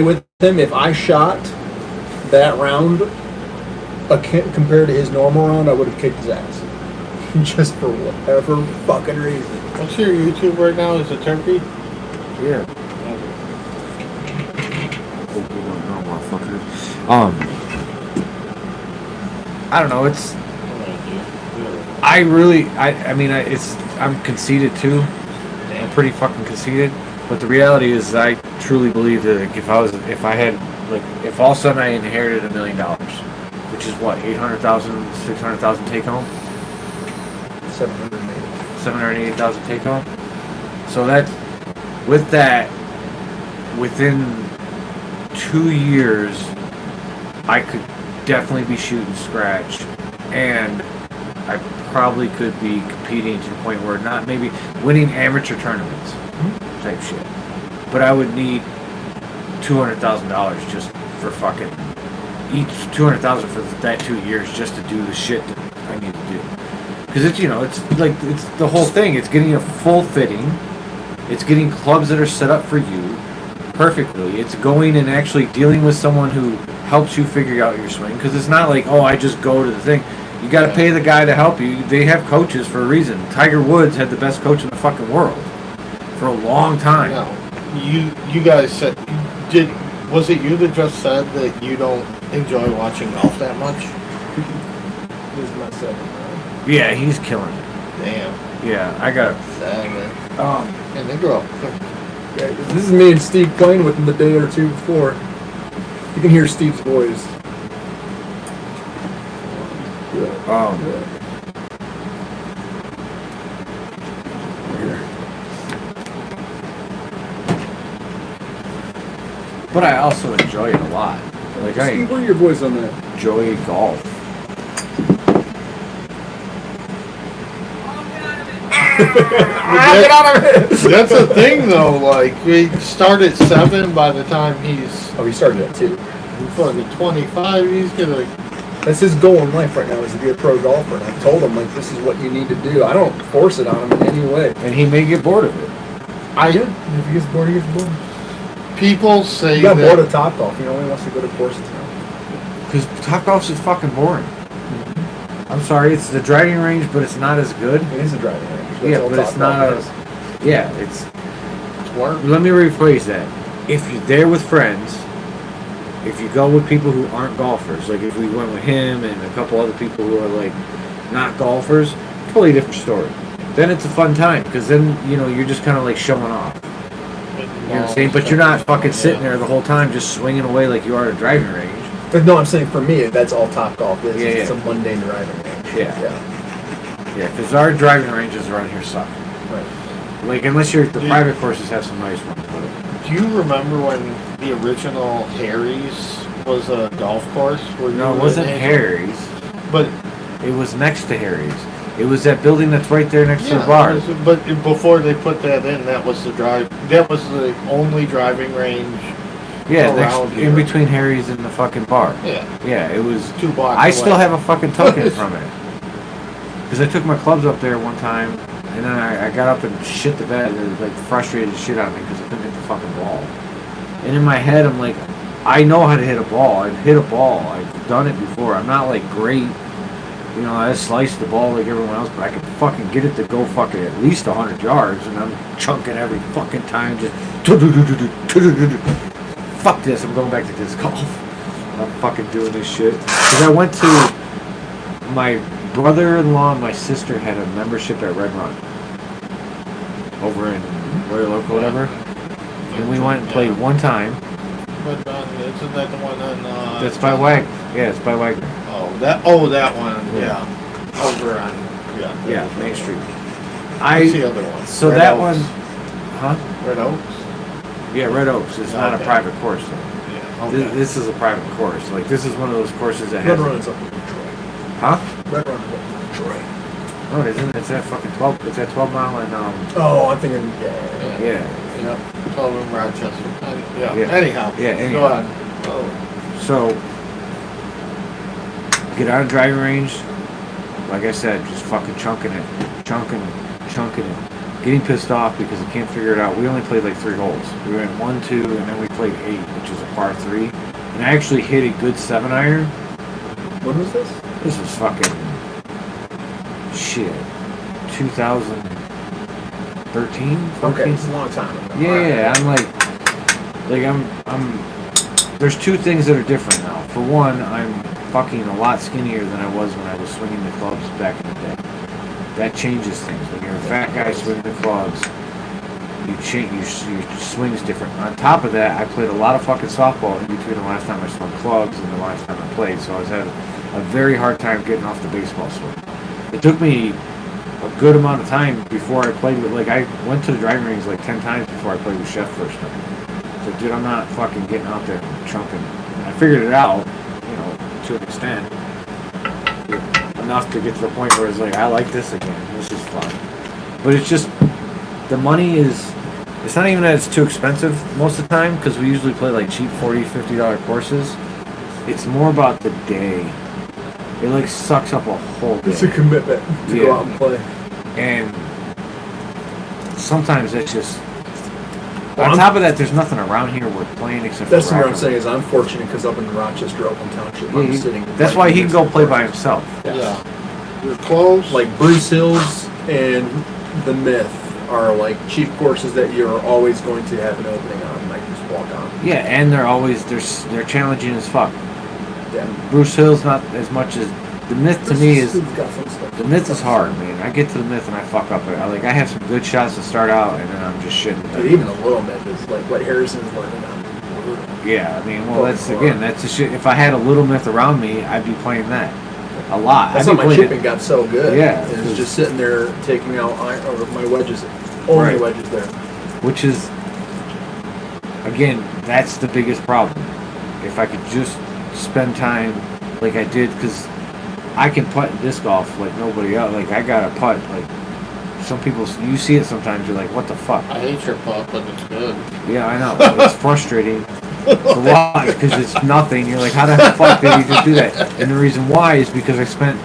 with him. If I shot that round compared to his normal round, I would have kicked his ass. Just for whatever fucking reason. What's your YouTube right now? Is it Terpie? Yeah. I don't know. It's. I'm conceited too. I'm pretty fucking conceited. But the reality is, I truly believe that if all of a sudden I inherited $1 million, which is what, 800,000, 600,000 take home. 780,000 take home. So within 2 years, I could definitely be shooting scratch, and I probably could be competing to the point where not maybe winning amateur tournaments type shit. But I would need $200,000 just for fucking each $200,000 for that 2 years just to do the shit that I need to do. Because it's it's the whole thing. It's getting a full fitting. It's getting clubs that are set up for you perfectly. It's going and actually dealing with someone who helps you figure out your swing. Because it's not like, oh, I just go to the thing. You got to pay the guy to help you. They have coaches for a reason. Tiger Woods had the best coach in the fucking world for a long time. No. You guys said, was it you that just said that you don't enjoy watching golf that much? This is my second round. Yeah, he's killing it. Damn. Yeah, I got it. And they grow up quick. Yeah, this is me and Steve playing with him the day or two before. You can hear Steve's voice. Yeah. But I also enjoy it a lot. Like Steve, where's your voice on that? Enjoy golf. Get out of it! That's the thing, though. Like, we start at 7 by the time he's... Oh, he started at 2. He's fucking 25. He's gonna... That's his goal in life right now, is to be a pro golfer. And I told him, like, this is what you need to do. I don't force it on him in any way. And he may get bored of it. If he gets bored, he gets bored. People say he got bored of Topgolf. He only wants to go to courses now. Because Topgolf's is fucking boring. I'm sorry, it's the driving range, but it's not as good. It is a driving range. Yeah, but it's not as... Yeah, it's work. Let me rephrase that. If you're there with friends, if you go with people who aren't golfers, like if we went with him and a couple other people who are like not golfers, totally different story. Then it's a fun time, because then, you're just kind of like showing off. You know what I'm saying? But you're not fucking sitting there the whole time just swinging away like you are at a driving range. But no, I'm saying for me, that's all Topgolf is. Yeah, it's a mundane driving range. Yeah, because our driving ranges around here suck. Right. Like, unless the private courses have some nice ones. Do you remember when the original Harry's was a golf course? No, it wasn't Harry's. But it was next to Harry's. It was that building that's right there next to the bar. But before they put that in, that was the only driving range. Yeah, in between Harry's and the fucking bar. Yeah. Yeah, it was 2 blocks I away. still have a fucking token from it. Because I took my clubs up there one time, and then I got up and shit the bed. It like frustrated the shit out of me because I couldn't hit the fucking ball. And in my head, I'm like, I know how to hit a ball. I've hit a ball. I've done it before. I'm not like great. I slice the ball like everyone else, but I can fucking get it to go fucking at least 100 yards, and I'm chunking every fucking time, just fuck this, I'm going back to disc golf. I'm fucking doing this shit. Because I went to, my brother-in-law and my sister had a membership at Red Run over in Royal Oak or whatever, and we went and played one time. Red Run, isn't that the one on... That's by Wagner. Yeah, it's by Wagner. That one, yeah. Over on, yeah, Main Street. What's the other one? So Red that Oaks. one, huh? Red Oaks? Yeah, Red Oaks is not a private course though. Yeah. Okay. This is a private course. Like, this is one of those courses that has... Red Run is up in Detroit. Huh? Red Run is up in Detroit. No, it isn't. It's that fucking 12... It's that 12 mile and, Oh, I'm thinking... Yeah. 12 in Rochester. Yeah. Anyhow. Yeah, anyhow. Go on. So, get out of driving range. Like I said, just fucking chunking it. Chunking it. getting pissed off because I can't figure it out. We only played like 3 holes. We went 1, 2, and then we played 8, which is a par 3. And I actually hit a good 7-iron. When was this? This was fucking shit. 2013, 14. Okay, it's a long time ago. Yeah, I'm like I'm. There's 2 things that are different now. For one, I'm fucking a lot skinnier than I was when I was swinging the clubs back in the day. That changes things. When you're a fat guy swinging the clubs, you change. Your swing's different. On top of that, I played a lot of fucking softball in between the last time I swung clubs and the last time I played. So I was having a very hard time getting off the baseball swing. It took me a good amount of time before I played with, like, I went to the driving range like 10 times before I played with Chef first time. So, dude, I'm not fucking getting out there and chunking. And I figured it out, you know, to an extent. Enough to get to the point where it's like, I like this again. This is fun. But it's just, the money is, it's not even that it's too expensive most of the time, because we usually play like cheap $40, $50 courses. It's more about the day. It like sucks up a whole day. It's a commitment to go out and play. And sometimes it's just, on top of that, there's nothing around here worth playing except That's for what I'm Rockland. saying is I'm fortunate because up in Rochester, Oakland Township, I'm sitting. That's why he can go play by himself. Yeah. You're close. Like Bruce Hills and the Myth are like cheap courses that you're always going to have an opening on, like just walk on. Yeah, and they're challenging as fuck. Yeah. Bruce Hill's not as much as the Myth to me is. Got some stuff. The Myth is hard, man. I get to the Myth and I fuck up. I have some good shots to start out, and then I'm just shitting. But even a little Myth is like what Harrison's learning on. Yeah, I mean, well, that's the shit. If I had a little Myth around me, I'd be playing that a lot. That's I'd how be my playing chipping got so good. Yeah, it was just sitting there taking out my wedges, only wedges there. Which is, again, that's the biggest problem. If I could just spend time like I did, because I can putt in disc golf like nobody else. Like, I got a putt. Like, some people, you see it sometimes, you're like, what the fuck? I hate your putt, but it's good. Yeah, I know. It's frustrating to watch because it's nothing. You're like, how the fuck did he just do that? And the reason why is because I spent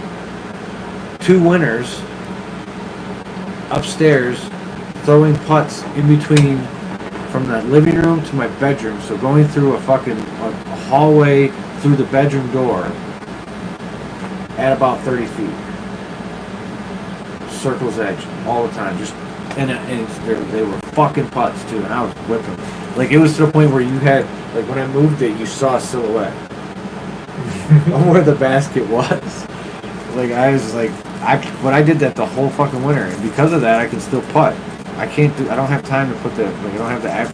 2 winters upstairs throwing putts in between from the living room to my bedroom. So going through a hallway through the bedroom door at about 30 feet. Circle's edge all the time. Just and they were fucking putts too, and I was whipping. Like, it was to the point where you had, like, when I moved it, you saw a silhouette of where the basket was. Like, I was like, but I did that the whole fucking winter, and because of that, I can still putt. I don't have time to put I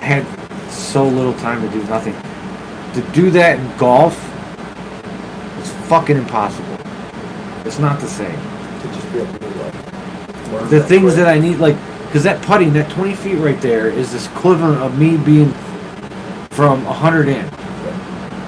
had so little time to do nothing. To do that in golf, it's fucking impossible. It's not the same. To just be able to learn The things that I need, like, because that putting, that 20 feet right there is this equivalent of me being from 100 in.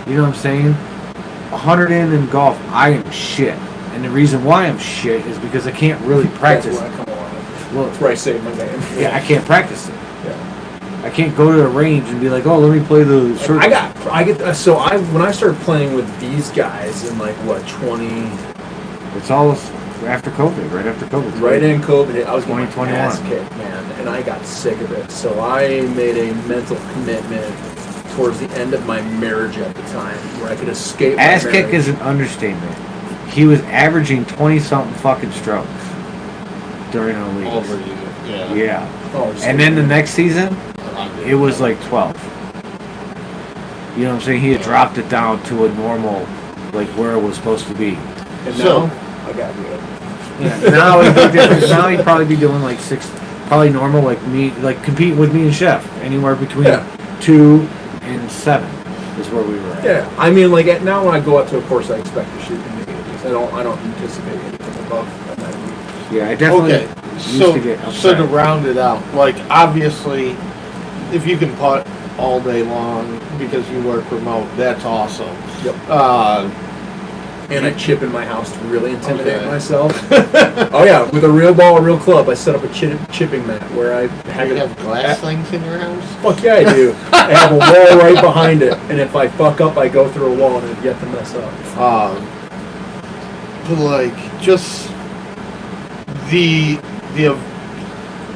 You know what I'm saying? 100 in golf, I am shit. And the reason why I'm shit is because I can't really practice. That's where I come along. Well, That's where I save my game. yeah, I can't practice it. Yeah. I can't go to a range and be like, oh, let me play the circle. When I started playing with these guys in like what 20. It's all after COVID, right after COVID. Right in COVID, I was getting my 2021. ass kicked, man, and I got sick of it. So I made a mental commitment towards the end of my marriage at the time, where I could escape. Ass kick is an understatement. He was averaging 20-something fucking strokes during the league. Over you. Yeah. Yeah. Oh, And then the next season, it was like 12. You know what I'm saying? He had dropped it down to a normal, like where it was supposed to be. And So- now I got good. Yeah. Now it'd be different. Now he'd probably be doing like 6, probably normal, like me, like competing with me and Chef, anywhere between 2 and 7 is where we were at. Yeah, I mean, like now when I go out to a course, I expect to shoot in the 80s. I don't anticipate anything above a 90. Yeah, I definitely Okay, used to get upset. so to round it out, like, obviously, if you can putt all day long because you work remote, that's awesome. Yep. And I chip in my house to really intimidate myself. Oh yeah, with a real ball, a real club. I set up a chipping mat where I Do you have glass things in your house? Fuck yeah, I do. I have a wall right behind it, and if I fuck up, I go through a wall and I've yet to mess up. But like, just the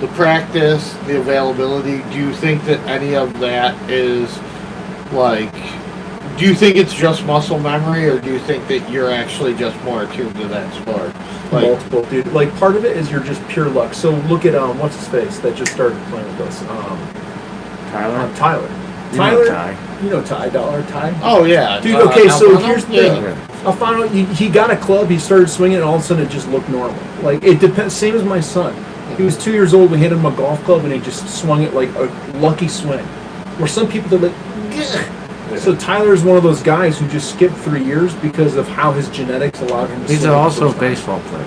the practice, the availability, do you think that any of that is like, do you think it's just muscle memory, or do you think that you're actually just more attuned to that sport? Like, Multiple, dude. Like, part of it is you're just pure luck. So look at what's his face that just started playing with us. Tyler? Tyler. You Tyler. know Ty. You know Ty Dollar Ty. oh yeah, Dude, okay, so Alvaro? here's the Yeah. thing. I found out he got a club, he started swinging, and all of a sudden it just looked normal. Like, it depends. Same as my son. He was 2 years old, we handed him a golf club, and he just swung it like a lucky swing. Where some people, they're like, "Gah." So Tyler's one of those guys who just skipped 3 years because of how his genetics allowed him to He's swing the also a first time. baseball player.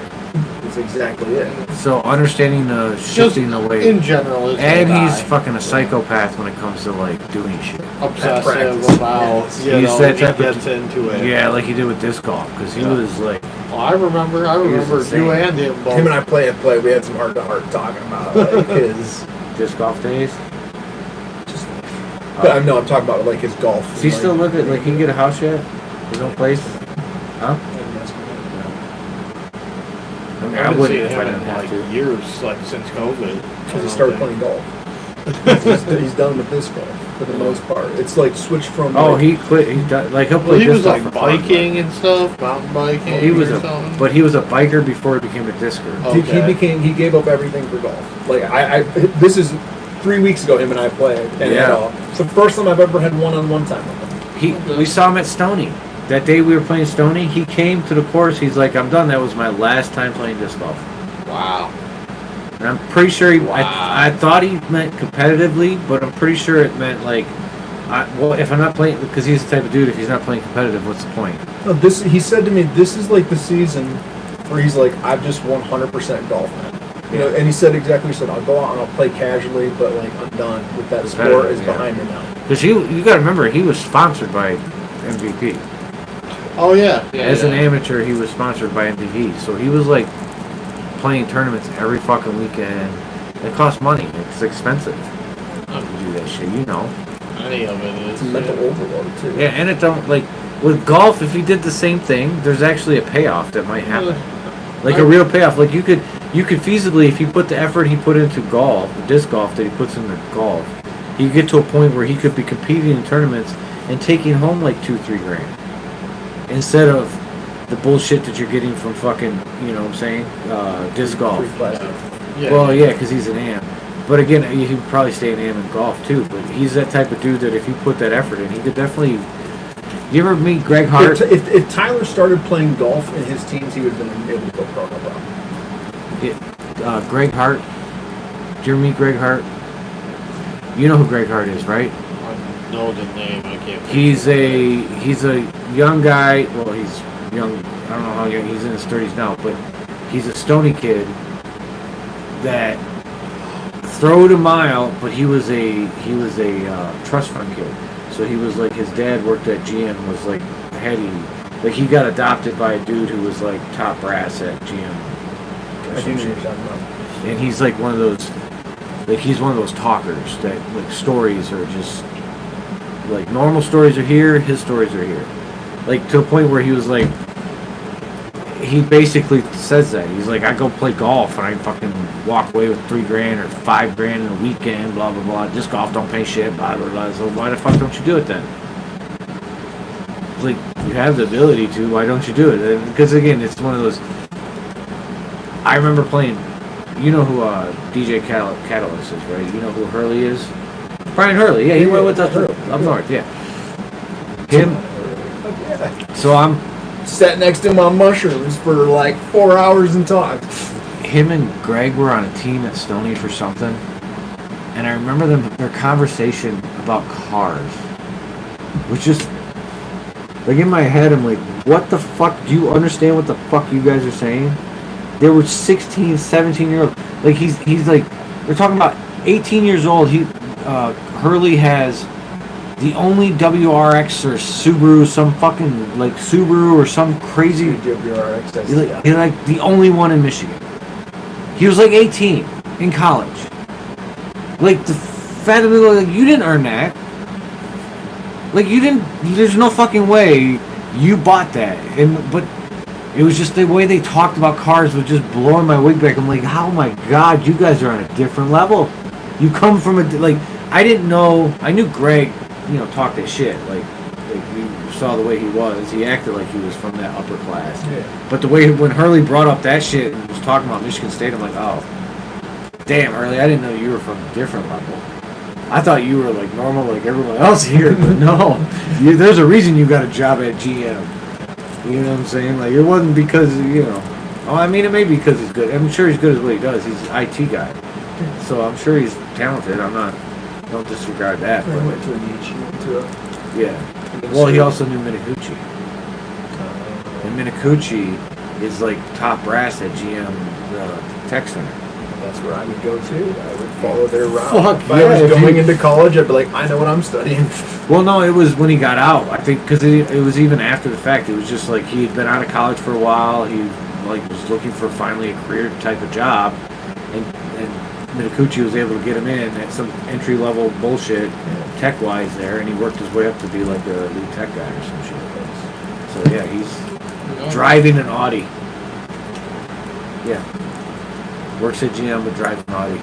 That's exactly it. So understanding the shifting the weight. In general, is And a he's guy. fucking a psychopath when it comes to like doing shit. obsessive practice. about, Yes. you He's know, that he type of gets into it. Yeah, like he did with disc golf, because he Yeah. was like, Well, I remember insane. you and him both. Him and I play. We had some heart to heart talking about like his. disc golf days. Just, but I'm talking about like his golf. Does he still live at, like, he can get a house yet? There's no place? Huh? I mean, I haven't wouldn't seen if I him didn't in have like to. years, like since COVID. Because he started playing golf. he's done with disc golf for the most part. It's like switched from. Oh, like, he quit. He done, like he'll play Well, he disc was golf like for fun, biking and stuff, mountain biking. He was or a, something. but he was a biker before he became a discer. Oh. he Okay. he gave up everything for golf. Like this is 3 weeks ago. Him and I played, and Yeah. it's the first time I've ever had one-on-one time with him. We saw him at Stony. That day we were playing Stony, he came to the course. He's like, "I'm done. That was my last time playing disc golf." Wow. And I'm pretty sure Wow. I thought he meant competitively, but I'm pretty sure it meant like, well, if I'm not playing, because he's the type of dude. If he's not playing competitive, what's the point? No, he said to me, this is like the season where he's like, I've just 100% golf now. You know, and he said exactly what he said. I'll go out and I'll play casually, but like I'm done with that. Sport Competitive, is yeah. behind me now. Because you got to remember, he was sponsored by MVP. Oh yeah. As an amateur, he was sponsored by MVP, so he was like playing tournaments every fucking weekend. It costs money. It's expensive to do that shit, you know. Any of it is. It's a mental overload too. Yeah, and it don't like with golf. If he did the same thing, there's actually a payoff that might happen, like a real payoff. Like you could feasibly, if he put the effort he put into golf, the disc golf that he puts into golf, he could get to a point where he could be competing in tournaments and taking home like $2-3 grand instead of the bullshit that you're getting from fucking, you know what I'm saying, disc golf. Free plastic. Yeah. Well, yeah, because he's an am. But again, he would probably stay an am in golf too. But he's that type of dude that if he put that effort in, he could definitely. You ever meet Greg Hart? If Tyler started playing golf in his teens, he would have been able to go pro, no problem. Greg Hart. Did you ever meet Greg Hart? You know who Greg Hart is, right? I know the name. I can't. He's a young guy. Well, he's young. I don't know how young. He's in his 30s now, but he's a Stony kid that throwed a mile. But he was a trust fund kid. So he was like, his dad worked at GM. Was like like he got adopted by a dude who was like top brass at GM. I do know what you're talking about. And he's like one of those, like he's one of those talkers that like stories are just like normal stories are here, his stories are here, like to a point where he was like, he basically says that he's like, I go play golf and I fucking walk away with $3 grand or $5 grand in a weekend, blah blah blah. Just golf don't pay shit, blah blah blah. So why the fuck don't you do it then? It's like, you have the ability to, why don't you do it? Because again, it's one of those. I remember playing. You know who DJ Catalyst is, right? You know who Hurley is? Brian Hurley. Yeah, he went with us up north. Yeah. Him. So I'm. Sat next to him on mushrooms for like 4 hours and talked. Him and Greg were on a team at Stony for something, and I remember their conversation about cars, which just like in my head, I'm like, what the fuck? Do you understand what the fuck you guys are saying? They were 16, 17-year-olds. Like he's like, they're talking about 18 years old. Hurley has the only WRX or Subaru, some fucking like Subaru or some crazy. He's like the only one in Michigan. He was like 18 in college. Like the fact of it, like you didn't earn that. Like you didn't. There's no fucking way you bought that. But It was just the way they talked about cars was just blowing my wig back. I'm like, oh my god, you guys are on a different level. You come from I didn't know. I knew Greg, talked his shit. Like you saw the way he was. He acted like he was from that upper class. Yeah. But the way when Hurley brought up that shit and was talking about Michigan State, I'm like, oh, damn, Hurley, I didn't know you were from a different level. I thought you were like normal, like everyone else here. But no, there's a reason you got a job at GM. You know what I'm saying? Like it wasn't because Oh, I mean, it may be because he's good. I'm sure he's good at what he does. He's an IT guy, so I'm sure he's talented. Don't disregard that. I But went to a niche. He went to a yeah. Well, he also knew Minicucci. And Minicucci is like top brass at GM Tech Center. That's where I would go to. I would follow their route. Fuck, if I yeah, was going into college, I'd be like, I know what I'm studying. Well, no, it was when he got out. I think because it was even after the fact. It was just like he had been out of college for a while. He was looking for finally a career type of job, and Minicucci was able to get him in at some entry level bullshit tech wise there, and he worked his way up to be like a lead tech guy or some shit. So yeah, he's driving an Audi. Yeah. Works at GM but drives an Audi.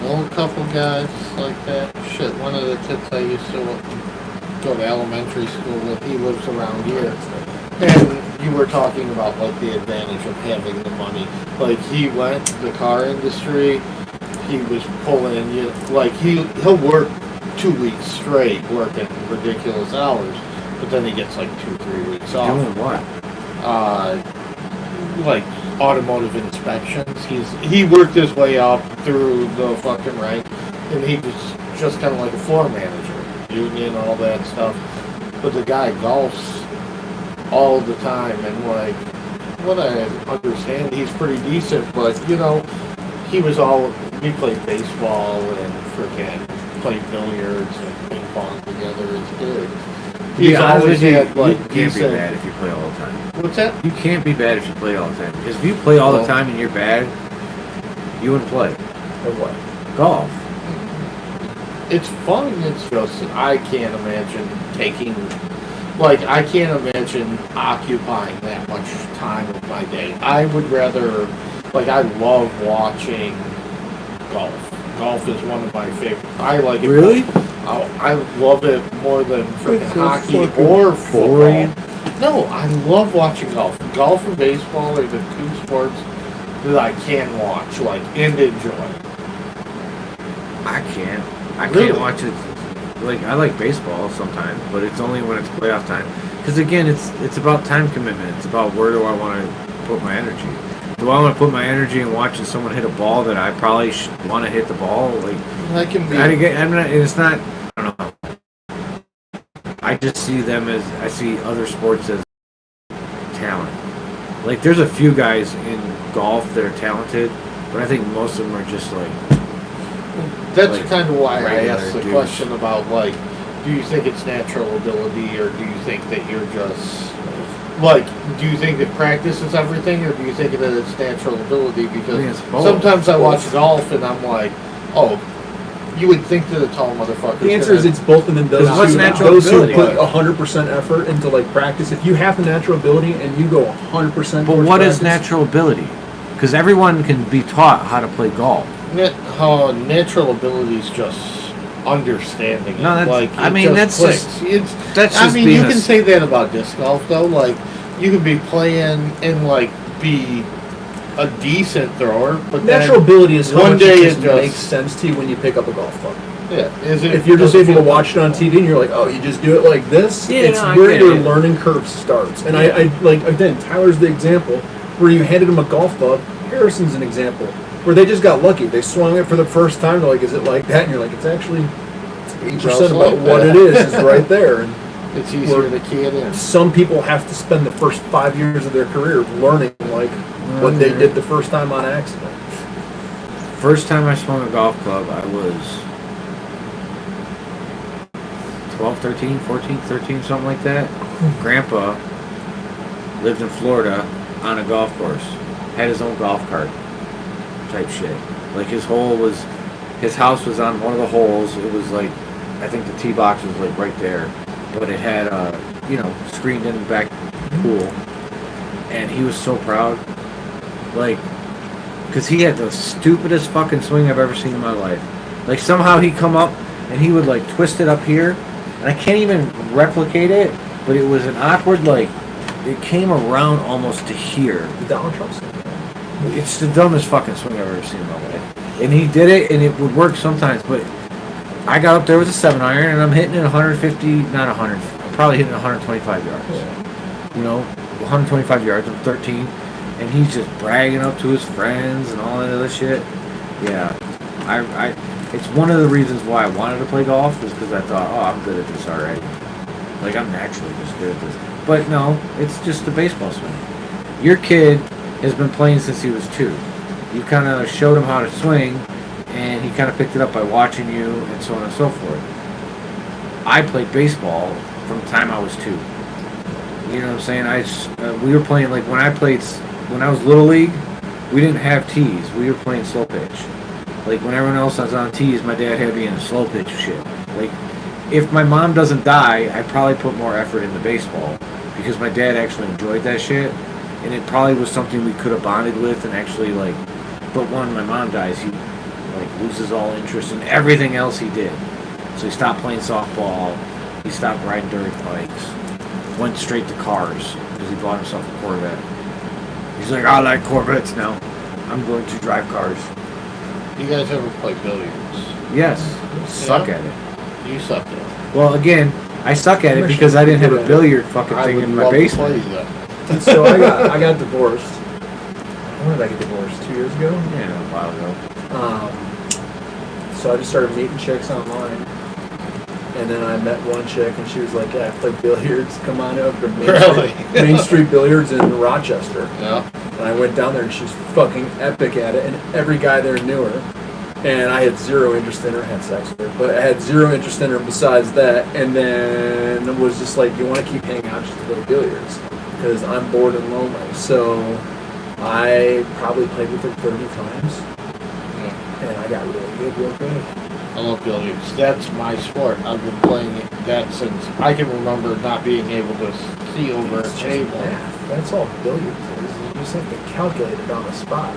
Well, a couple guys like that. Shit, one of the kids I used to go to elementary school with, he lives around here. And you were talking about like the advantage of having the money. Like he went to the car industry, he was pulling he'll work 2 weeks straight working ridiculous hours, but then he gets like 2-3 weeks off. Doing what? Like automotive inspections. He worked his way up through the fucking rank, and he was just kind of like a floor manager, union, all that stuff. But the guy golfs all the time, and like what I understand, he's pretty decent. But he played baseball and freaking played billiards and ping pong together as kids. He's always had like you can't be bad if you play all the time. What's that? You can't be bad if you play all the time. Because if you play all the time and you're bad, you wouldn't play. Or what? Golf. It's fun. It's just I can't imagine I can't imagine occupying that much time of my day. I would rather, I love watching golf. Golf is one of my favorite. I like it. Really? I love it more than freaking hockey or football. No, I love watching golf. Golf and baseball are the two sports that I can watch, and enjoy. I can't. I Really? can't watch it. I like baseball sometimes, but it's only when it's playoff time. Because again, it's about time commitment. It's about where do I want to put my energy. Do I want to put my energy in watching someone hit a ball that I probably want to hit the ball? That can be. It's not. I don't know. I just see them as I see other sports as talent. There's a few guys in golf that are talented, but I think most of them are just That's kind of why I regular asked the dudes. question about do you think it's natural ability, or do you think that you're just do you think that practice is everything, or do you think that it's natural ability? Because sometimes I watch golf and I'm like, oh, you would think that a tall motherfucker. The answer is it's both, and then those What's who natural those who ability? put 100% effort into practice. If you have the natural ability and you go 100%. But what is natural ability? Because everyone can be taught how to play golf. Natural ability is just understanding. No, that's. You can say that about disc golf though. You can be playing and be a decent thrower, but natural ability is how one much day it just makes sense to you when you pick up a golf club. Yeah, if you're just able to watch it on TV and you're like, oh, you just do it like this, it's where your learning curve starts. And I again, Tyler's the example where you handed him a golf club. Harrison's an example where they just got lucky. They swung it for the first time. They're like, is it like that? And you're like, it's actually 8% about what it is right there. And it's easier to key it in. Some people have to spend the first 5 years of their career learning what they did the first time on accident. First time I swung a golf club, I was 12, 13, 14, 13, something like that. Grandpa lived in Florida on a golf course. Had his own golf cart type shit. His house was on one of the holes. It was I think the tee box was right there. But it had screened in back pool. and he was so proud. Like, because he had the stupidest fucking swing I've ever seen in my life. Like, somehow he'd come up and he would, like, twist it up here, and I can't even replicate it, but it was an awkward, like, it came around almost to here. The Donald Trump swing. It's the dumbest fucking swing I've ever seen in my life. And he did it, and it would work sometimes, but I got up there with a 7-iron, and I'm hitting it 150, not 100, I'm probably hitting 125 yards. Yeah. You know, 125 yards, I'm 13, and he's just bragging up to his friends and all that other shit. Yeah, it's one of the reasons why I wanted to play golf, is because I thought, oh, I'm good at this already. Like, I'm naturally just good at this. But no, it's just a baseball swing. Your kid has been playing since he was 2. You kind of showed him how to swing, and he kind of picked it up by watching you, and so on and so forth. I played baseball from the time I was 2. You know what I'm saying? We were playing, like, when I was Little League, we didn't have tees. We were playing slow pitch. Like, when everyone else was on tees, my dad had me in a slow pitch shit. Like, if my mom doesn't die, I'd probably put more effort into baseball, because my dad actually enjoyed that shit, and it probably was something we could have bonded with and actually, like, but when my mom dies, he, like, loses all interest in everything else he did. So he stopped playing softball, he stopped riding dirt bikes, went straight to cars, because he bought himself a Corvette. He's like, I like Corvettes now. I'm going to drive cars. You guys ever play billiards? Yes. Suck at it. You suck at it. Well, again, I suck at it because I didn't have a billiard fucking thing in my basement. So I got divorced. When did I get divorced? 2 years ago? Yeah, a while ago. So I just started meeting chicks online. And then I met one chick, and she was like, yeah, I play billiards. Come on over to Main Street Billiards in Rochester. Yeah. And I went down there, and she was fucking epic at it, and every guy there knew her. And I had zero interest in her. I had sex with her, but I had zero interest in her besides that. And then it was just like, you want to keep hanging out just to play billiards, because I'm bored and lonely. So I probably played with her 30 times, and I got really good real quick. I love billiards. That's my sport. I've been playing that since I can remember not being able to see over a table. Math. That's all billiards is. You just have to calculate it on the spot.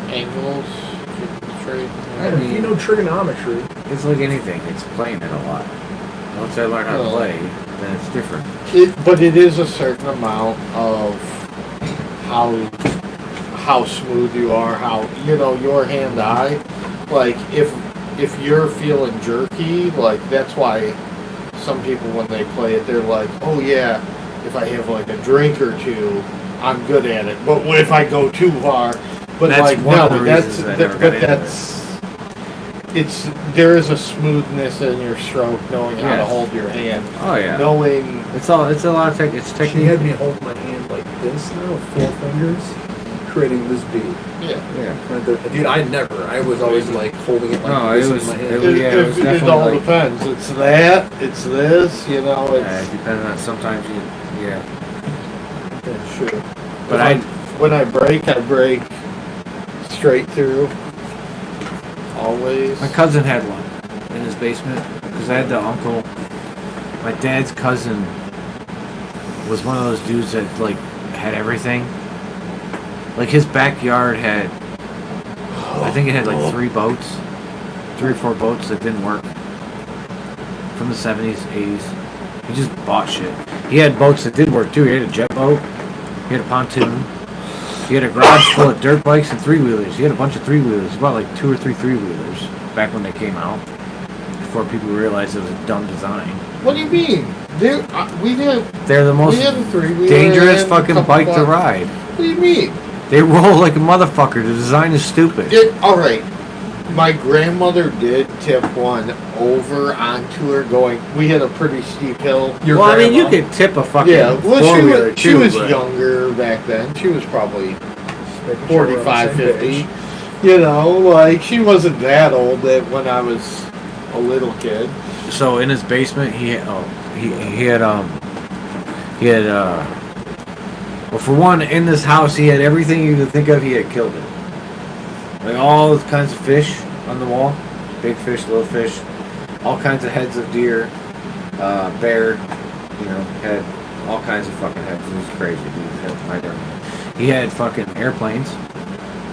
Angles, trade. I mean, you know trigonometry. It's like anything. It's playing it a lot. Once I learn how to play, then it's different. But it is a certain amount of how smooth you are, how, you know, your hand-eye. Like, if you're feeling jerky, like, that's why some people, when they play it, they're like, oh yeah, if I have like a drink or two, I'm good at it. But if I go too far, but that's like, one no, of the reasons I never got into it. There is a smoothness in your stroke, knowing how to hold your hand. Oh yeah. Knowing it's a lot of it's technique. She had me hold my hand like this now with 4 fingers, creating this beat. Yeah. Dude, I was always like holding it like this in my hand. It all depends. It's that, it's this, you know. It's, depending on sometimes you, Yeah, sure. But when I break straight through. Always. My cousin had one in his basement because I had the uncle. My dad's cousin was one of those dudes that like had everything. Like his backyard had, I think it had like 3 or 4 boats that didn't work from the 70s, 80s. He just bought shit. He had boats that did work too. He had a jet boat. He had a pontoon. He had a garage full of dirt bikes and 3-wheelers. He had a bunch of 3-wheelers. He bought like 2 or 3 3-wheelers back when they came out, before people realized it was a dumb design. What do you mean? They're the most dangerous fucking bike to ride. What do you mean? They roll like a motherfucker. The design is stupid. Alright. My grandmother did tip one over onto her going, we had a pretty steep hill. I mean, you could tip a fucking four-wheeler she was younger back then. She was probably 45, 50. You know, like, she wasn't that old when I was a little kid. So in his basement, he had well, for one, in this house, he had everything you could think of. He had killed it. Like all kinds of fish on the wall, big fish, little fish, all kinds of heads of deer, bear, you know, had all kinds of fucking heads. It was crazy, dude. He had fucking airplanes,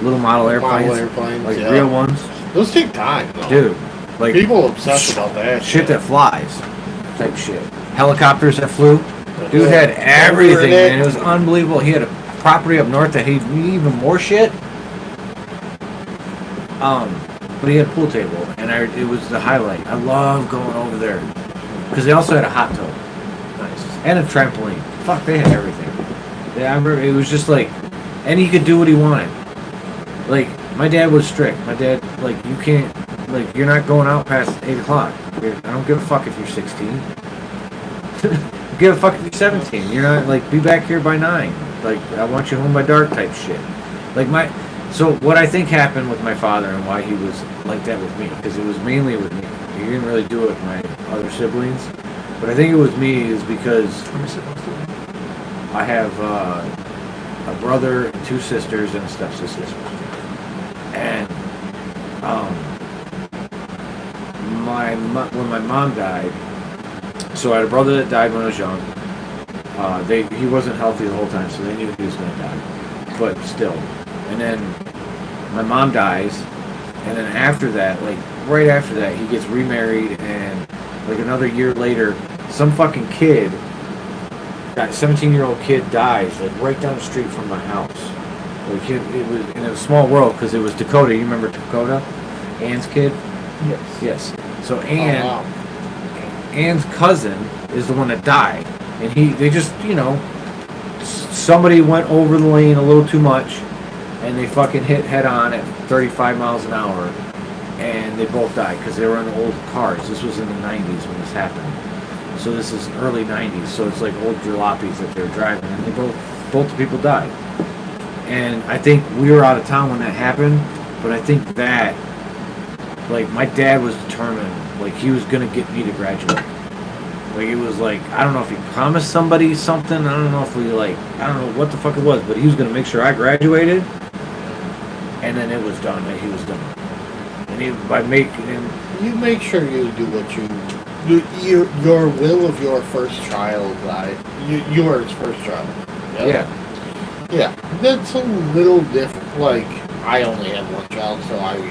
little model airplanes, like real ones. Those take time, though. Dude. Like people obsessed about that shit that flies, type shit. Helicopters that flew. Dude had everything, man. It was unbelievable. He had a property up north that he'd even more shit. But he had a pool table, and it was the highlight. I love going over there because they also had a hot tub, nice, and a trampoline. Fuck, they had everything. Yeah, I remember it was just like, and he could do what he wanted. Like my dad was strict. My dad, like, you can't, like, you're not going out past 8 o'clock. I don't give a fuck if you're 16. Give a fuck if you're 17. You're not, like, be back here by 9. Like, I want you home by dark type shit. Like so what I think happened with my father and why he was like that with me, because it was mainly with me. He didn't really do it with my other siblings, but I think it was me is because I have a brother, 2 sisters, and a stepsister. And when my mom died, so I had a brother that died when I was young. He wasn't healthy the whole time, so they knew he was going to die. But still. And then my mom dies, and then after that, like right after that, he gets remarried, and like another year later, some fucking kid, that 17-year-old kid dies, like right down the street from my house. Like it was in a small world because it was Dakota. You remember Dakota, Ann's kid? Yes. So Ann's cousin is the one that died, and they just, somebody went over the lane a little too much, and they fucking hit head on at 35 miles an hour, and they both died because they were in old cars. This was in the 90s when this happened. So this is early 90s, so it's like old jalopies that they were driving, and they both the people died. And I think we were out of town when that happened, but I think that, like, my dad was determined, like, he was going to get me to graduate. Like, it was like, I don't know if he promised somebody something, I don't know if I don't know what the fuck it was, but he was going to make sure I graduated, and then it was done, and he was done. And you make sure you do what your will of your first child, yours first child. Yeah, that's a little different. Like, I only have one child, so I'm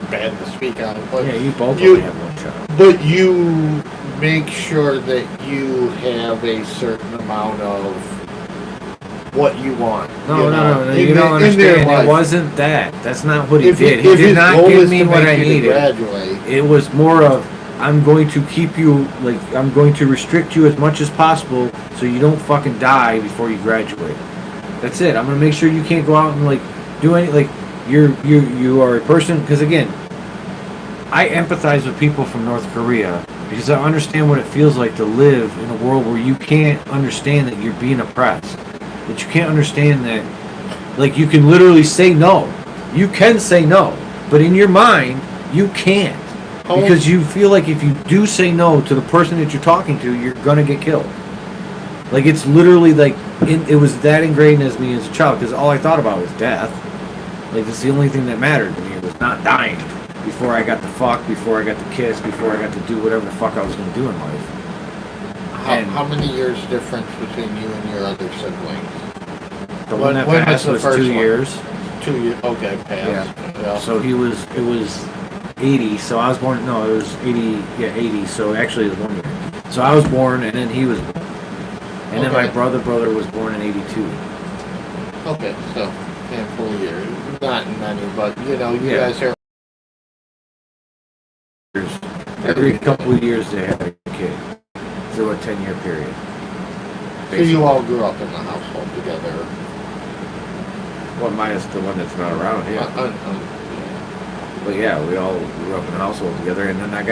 bad to speak on it. But yeah, you both only have one child. But you make sure that you have a certain amount of what you want. No, you don't understand. It wasn't that. That's not what he did. He did not give me what I needed. It was more of, I'm going to keep you, like, I'm going to restrict you as much as possible so you don't fucking die before you graduate. That's it. I'm going to make sure you can't go out and, like, do any, like, you are a person, because again, I empathize with people from North Korea because I understand what it feels like to live in a world where you can't understand that you're being oppressed. That you can't understand that, like, you can literally say no. You can say no, but in your mind, you can't. Because you feel like if you do say no to the person that you're talking to, you're gonna get killed. Like, it's literally like, it was that ingrained as me as a child, because all I thought about was death. Like, that's the only thing that mattered to me. It was not dying before I got to fuck, before I got to kiss, before I got to do whatever the fuck I was gonna do in life. How many years difference between you and your other siblings? The one that passed was 2 years. 2 years, okay, passed. Yeah. So it was 80, so I was born, no, it was 80, 80, so actually it was 1 year. So I was born, and then he was born. And then my brother was born in 82. Okay, so handful of years. Not many, but, you guys are... Every couple of years they had a kid through a 10-year period. Basically. So you all grew up in the household together? Well, minus the one that's not around, yeah. But yeah, we all grew up in a household together, and then I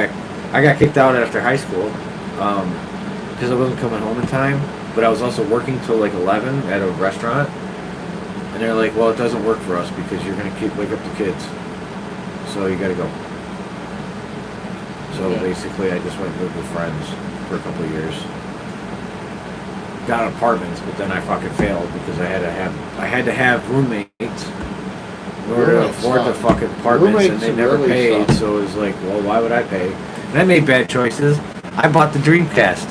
got kicked out after high school because I wasn't coming home in time, but I was also working till like 11 at a restaurant, and they're like, well, it doesn't work for us because you're going to wake up the kids, so you got to go. So basically I just went and lived with friends for a couple of years. Got apartments, but then I fucking failed because I had to have roommates in order to afford the fucking apartments, and they never paid. So it was like, well, why would I pay? And I made bad choices. I bought the Dreamcast.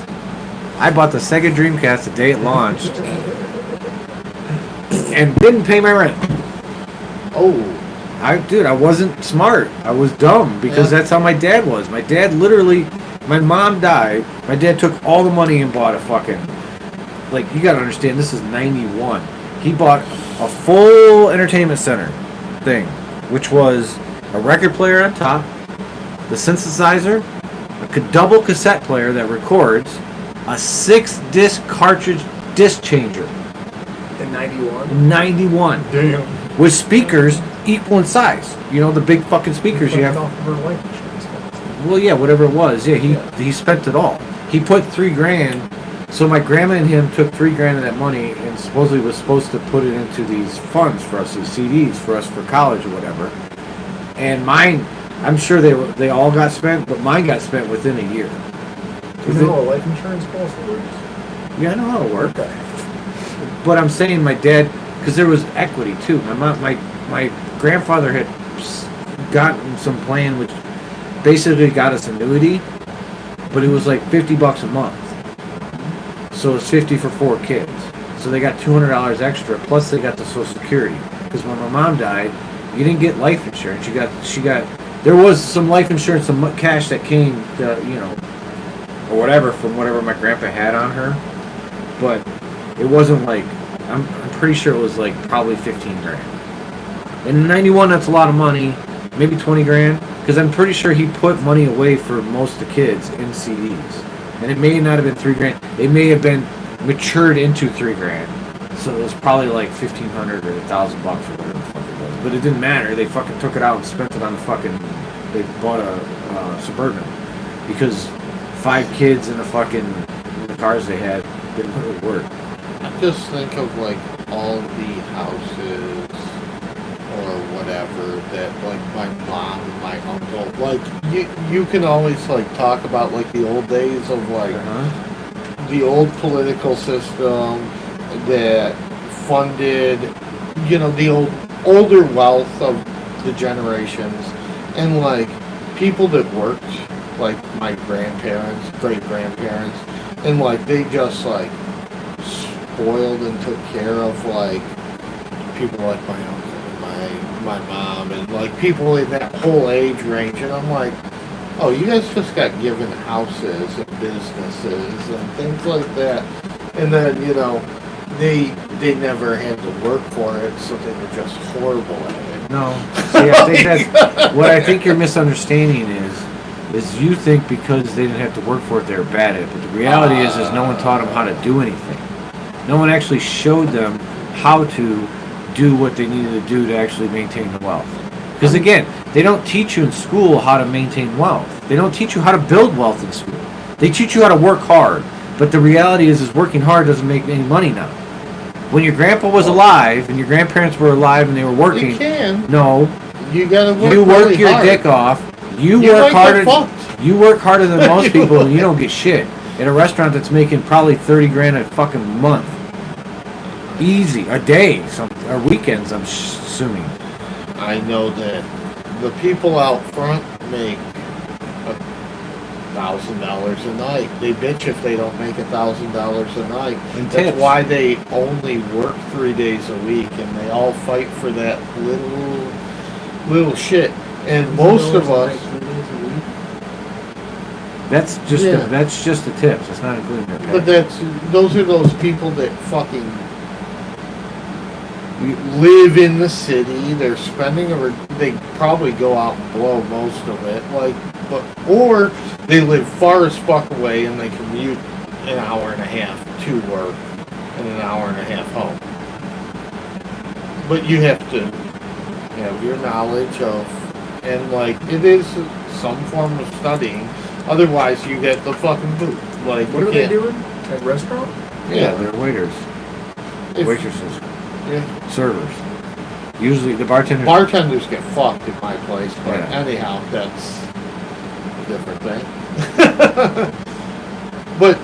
I bought the Sega Dreamcast the day it launched and didn't pay my rent. Oh. I wasn't smart. I was dumb because that's how my dad was. My dad literally, my mom died. My dad took all the money and bought a fucking, like, you gotta understand, this is 91. He bought a full entertainment center thing, which was a record player on top, the synthesizer, a double cassette player that records, a 6-disc cartridge disc changer. In 91? 91. Damn. With speakers equal in size. You know, the big fucking speakers you have. Off of her life insurance. Well, yeah, whatever it was. Yeah, he spent it all. He put $3,000. So my grandma and him took $3,000 of that money and supposedly was supposed to put it into these funds for us, these CDs for us for college or whatever. And mine, I'm sure they all got spent, but mine got spent within a year. Do you know how a life insurance policy works? Yeah, I know how to work. Okay. But I'm saying my dad, because there was equity too. My grandfather had gotten some plan which basically got us annuity, but it was like $50 a month. So it's 50 for 4 kids. So they got $200 extra, plus they got the Social Security. Because when my mom died, you didn't get life insurance. She got. There was some life insurance, some cash that came, or whatever from whatever my grandpa had on her, but it wasn't like. I'm pretty sure it was like probably $15,000. In '91, that's a lot of money. Maybe $20,000, because I'm pretty sure he put money away for most of the kids in CDs. And it may not have been $3,000. It may have been matured into $3,000. So it was probably like $1,500 or $1,000 or whatever the fuck it was. But it didn't matter. They fucking took it out and spent it on the fucking. They bought a Suburban because 5 kids in the cars they had didn't really work. I just think of like all the houses or whatever that like my mom and my uncle, like you can always like talk about like the old days of like the old political system that funded, the older wealth of the generations, and like people that worked, like my grandparents, great grandparents, and like they just like spoiled and took care of like people like my uncle and my mom and like people in that whole age range, and I'm like, oh, you guys just got given houses and businesses and things like that, and then they never had to work for it, so they were just horrible at it. No, see, I think that's what I think you're misunderstanding is you think because they didn't have to work for it, they were bad at it. But the reality is no one taught them how to do anything. No one actually showed them how to do what they needed to do to actually maintain the wealth. Because again, they don't teach you in school how to maintain wealth. They don't teach you how to build wealth in school. They teach you how to work hard. But the reality is working hard doesn't make any money now. When your grandpa was alive and your grandparents were alive and they were working, You can. no, You gotta work you work really your hard. dick off. You You work might get harder. fucked. You work harder than most people, and you don't get shit. In a restaurant that's making probably $30,000 a fucking month, easy, a day, or weekends. I'm assuming. I know that the people out front make $1,000 a night. They bitch if they don't make $1,000 a night. And That's tips. why they only work 3 days a week, and they all fight for that little shit. And most of us, That's just Yeah. that's just the tips. It's not including their pay. but those are those people that fucking live in the city. They're spending, or they probably go out and blow most of it. Or they live far as fuck away and they commute an hour and a half to work and an hour and a half home. But you have to have your knowledge of, and like it is some form of studying. Otherwise, you get the fucking boot. Like, What you are they can't- doing at restaurant? Yeah, they're waiters, If- waitresses, yeah. servers. Usually the bartenders. Bartenders get fucked in my place, but Yeah. anyhow, that's a different thing. But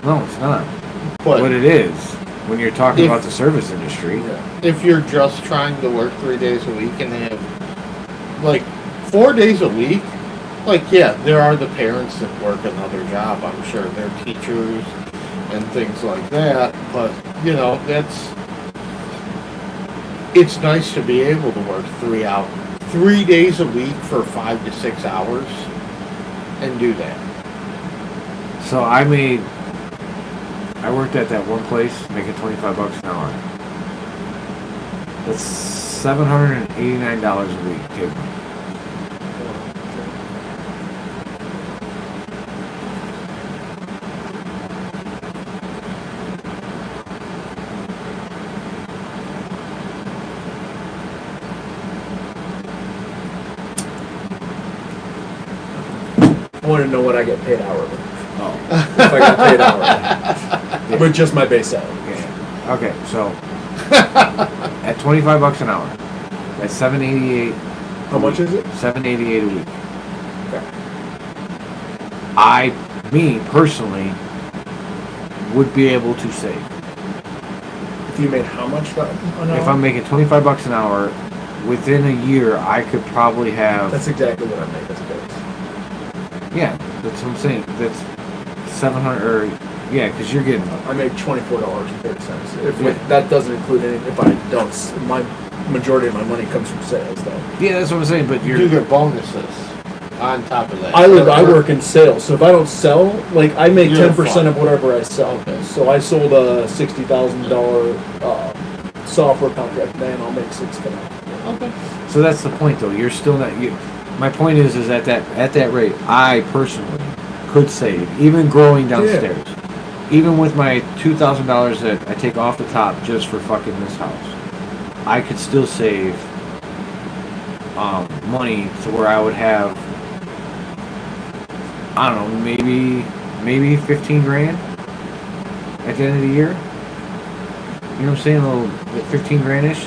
No, it's not. but What it is, when you're talking If- about the service industry, if you're just trying to work 3 days a week and have like 4 days a week, like, yeah, there are the parents that work another job. I'm sure they're teachers and things like that. But you know, it's nice to be able to work 3 days a week for 5 to 6 hours and do that. So I worked at that one place making $25 an hour. That's $789 a week, kid. I want to know what I get paid hourly. Oh. If I get paid hourly. With just my base salary. Yeah. Okay, so at $25 an hour, that's $788. How much is it? $788 a week. Okay. Me personally, would be able to save. If you made how much an hour? If I'm making $25 an hour, within a year, I could probably have. That's exactly what I make as a base. Yeah, that's what I'm saying. That's 700, or yeah, because you're getting. I make $24.30. If Yeah. that doesn't include any, if I don't, my majority of my money comes from sales, though. Yeah, that's what I'm saying. But You you're. get bonuses on top of that. I work in sales, so if I don't sell, like I make You're 10% fine. of whatever I sell. Okay. So I sold a $60,000 software contract, then I'll make $6,000. Okay. So that's the point, though. You're still not. My point is at that rate, I personally could save, even growing downstairs, even with my $2,000 that I take off the top just for fucking this house. I could still save money to where I would have, I don't know, maybe 15 grand at the end of the year. You know what I'm saying? A little 15 grand-ish.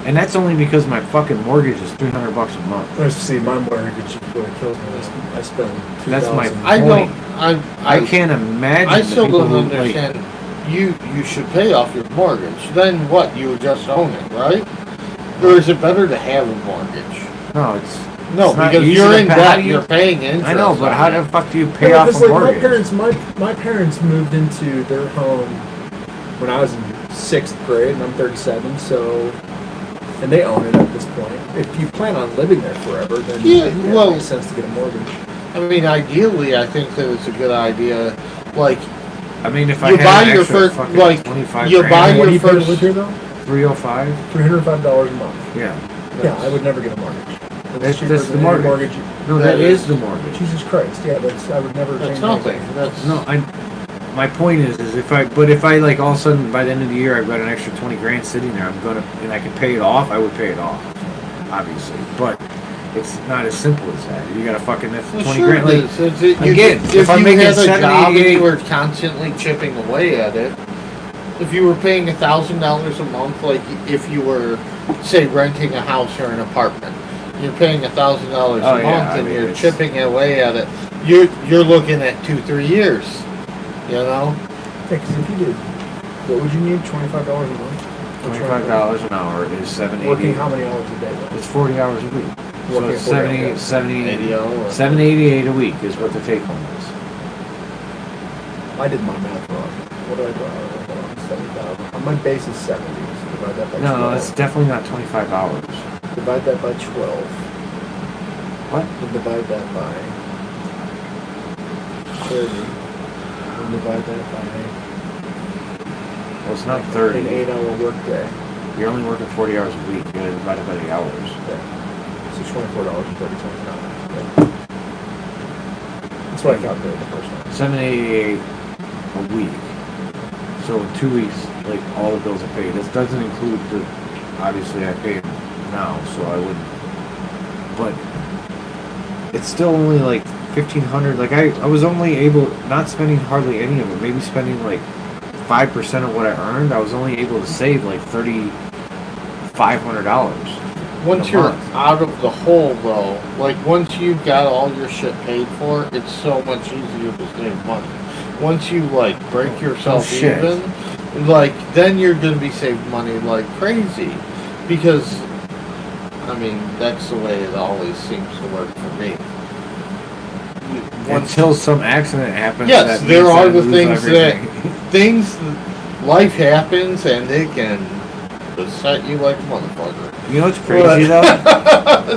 And that's only because my fucking mortgage is $300 a month. Let's see, my mortgage really kills me. I spend $2,000. That's my I don't. I can't imagine. I the still people don't who, like, understand. You should pay off your mortgage. Then what? You would just own it, right? Or is it better to have a mortgage? no, it's No, it's not because easy you're to in pay. How debt. do you- You're paying interest. I know, but on how it. the fuck do you pay Yeah, off because a like mortgage? my parents moved into their home when I was in 6th grade, and I'm 37, so. And they own it at this point. If you plan on living there forever, then it makes sense to get a mortgage. I mean, ideally, I think that it's a good idea. Like, I mean, if I you had buy an your extra first, fucking like, 25 you grand, buy What do your you pay to first. live here though? 305. $305 a month. Yeah, Yeah, I would never get a mortgage. That's cheaper the than any mortgage. No, That that is is- the mortgage. Jesus Christ, yeah, I would never That's change nothing. anything. That's No, my point is if I like all of a sudden by the end of the year I've got an extra 20 grand sitting there, and I can pay it off, I would pay it off, obviously. But it's not as simple as that. You gotta fucking, that's Well, 20 sure grand. it Like, is. If if I'm you making had a job and 788 you were constantly chipping away at it, if you were paying $1,000 a month, like if you were, say, renting a house or an apartment, you're paying $1,000 Oh, a yeah, month I and mean, you're it's- chipping away at it. You're looking at 2-3 years. You know, Yeah, because if you did, what would you need? $25 a month? $25 an hour is Working 780. how many hours a day? though? It's 40 hours a week. So Working it's 40 hours. 788 a week is what the take home is. I did my math wrong. What did I do? 70,000. My base is 70, so divide that by 12. No, that's definitely not 25 hours. Divide that by 12. What? And divide that by 30. And divide that by Well, it's not an 30. 8-hour workday. You're only working 40 hours a week. You gotta divide it by the hours. Yeah. So $24.30 an hour. Yeah. That's what I calculated the first time. 788 a week. So in 2 weeks, like all the bills are paid. This doesn't include the. Obviously, I pay now, so I wouldn't. But it's still only like 1,500. Like I was only able, not spending hardly any of it. Maybe spending like 5% of what I earned. I was only able to save like $3,500. once a you're month. out of the hole, though, like once you've got all your shit paid for, it's so much easier to save money. Once you like break yourself shit. even, like then you're gonna be saving money like crazy, because I mean, that's the way it always seems to work for me. Until some accident happens. Yes, that there means are I the lose things everything. life happens and it can upset you like a motherfucker. You know what's crazy though?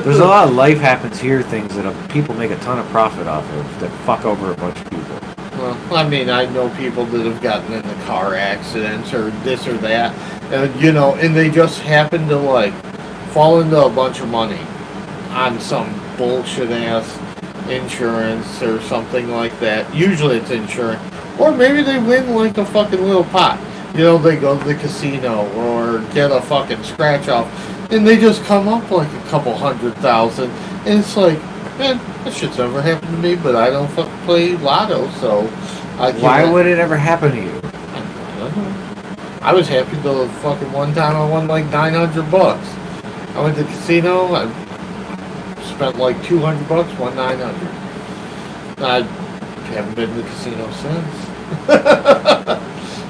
There's a lot of life happens here things that people make a ton of profit off of that fuck over a bunch of people. Well, I mean, I know people that have gotten into car accidents or this or that, you know, and they just happen to like fall into a bunch of money on some bullshit ass insurance or something like that. Usually it's insurance. Or maybe they win like a fucking little pot. You know, they go to the casino or get a fucking scratch off and they just come up like a couple $100,000. And it's like, man, that shit's never happened to me, but I don't fucking play lotto, so I can't. Why would it ever happen to you? I don't know. I was happy the fucking one time I won like $900. I went to the casino, I spent like $200, won $900. I haven't been to the casino since.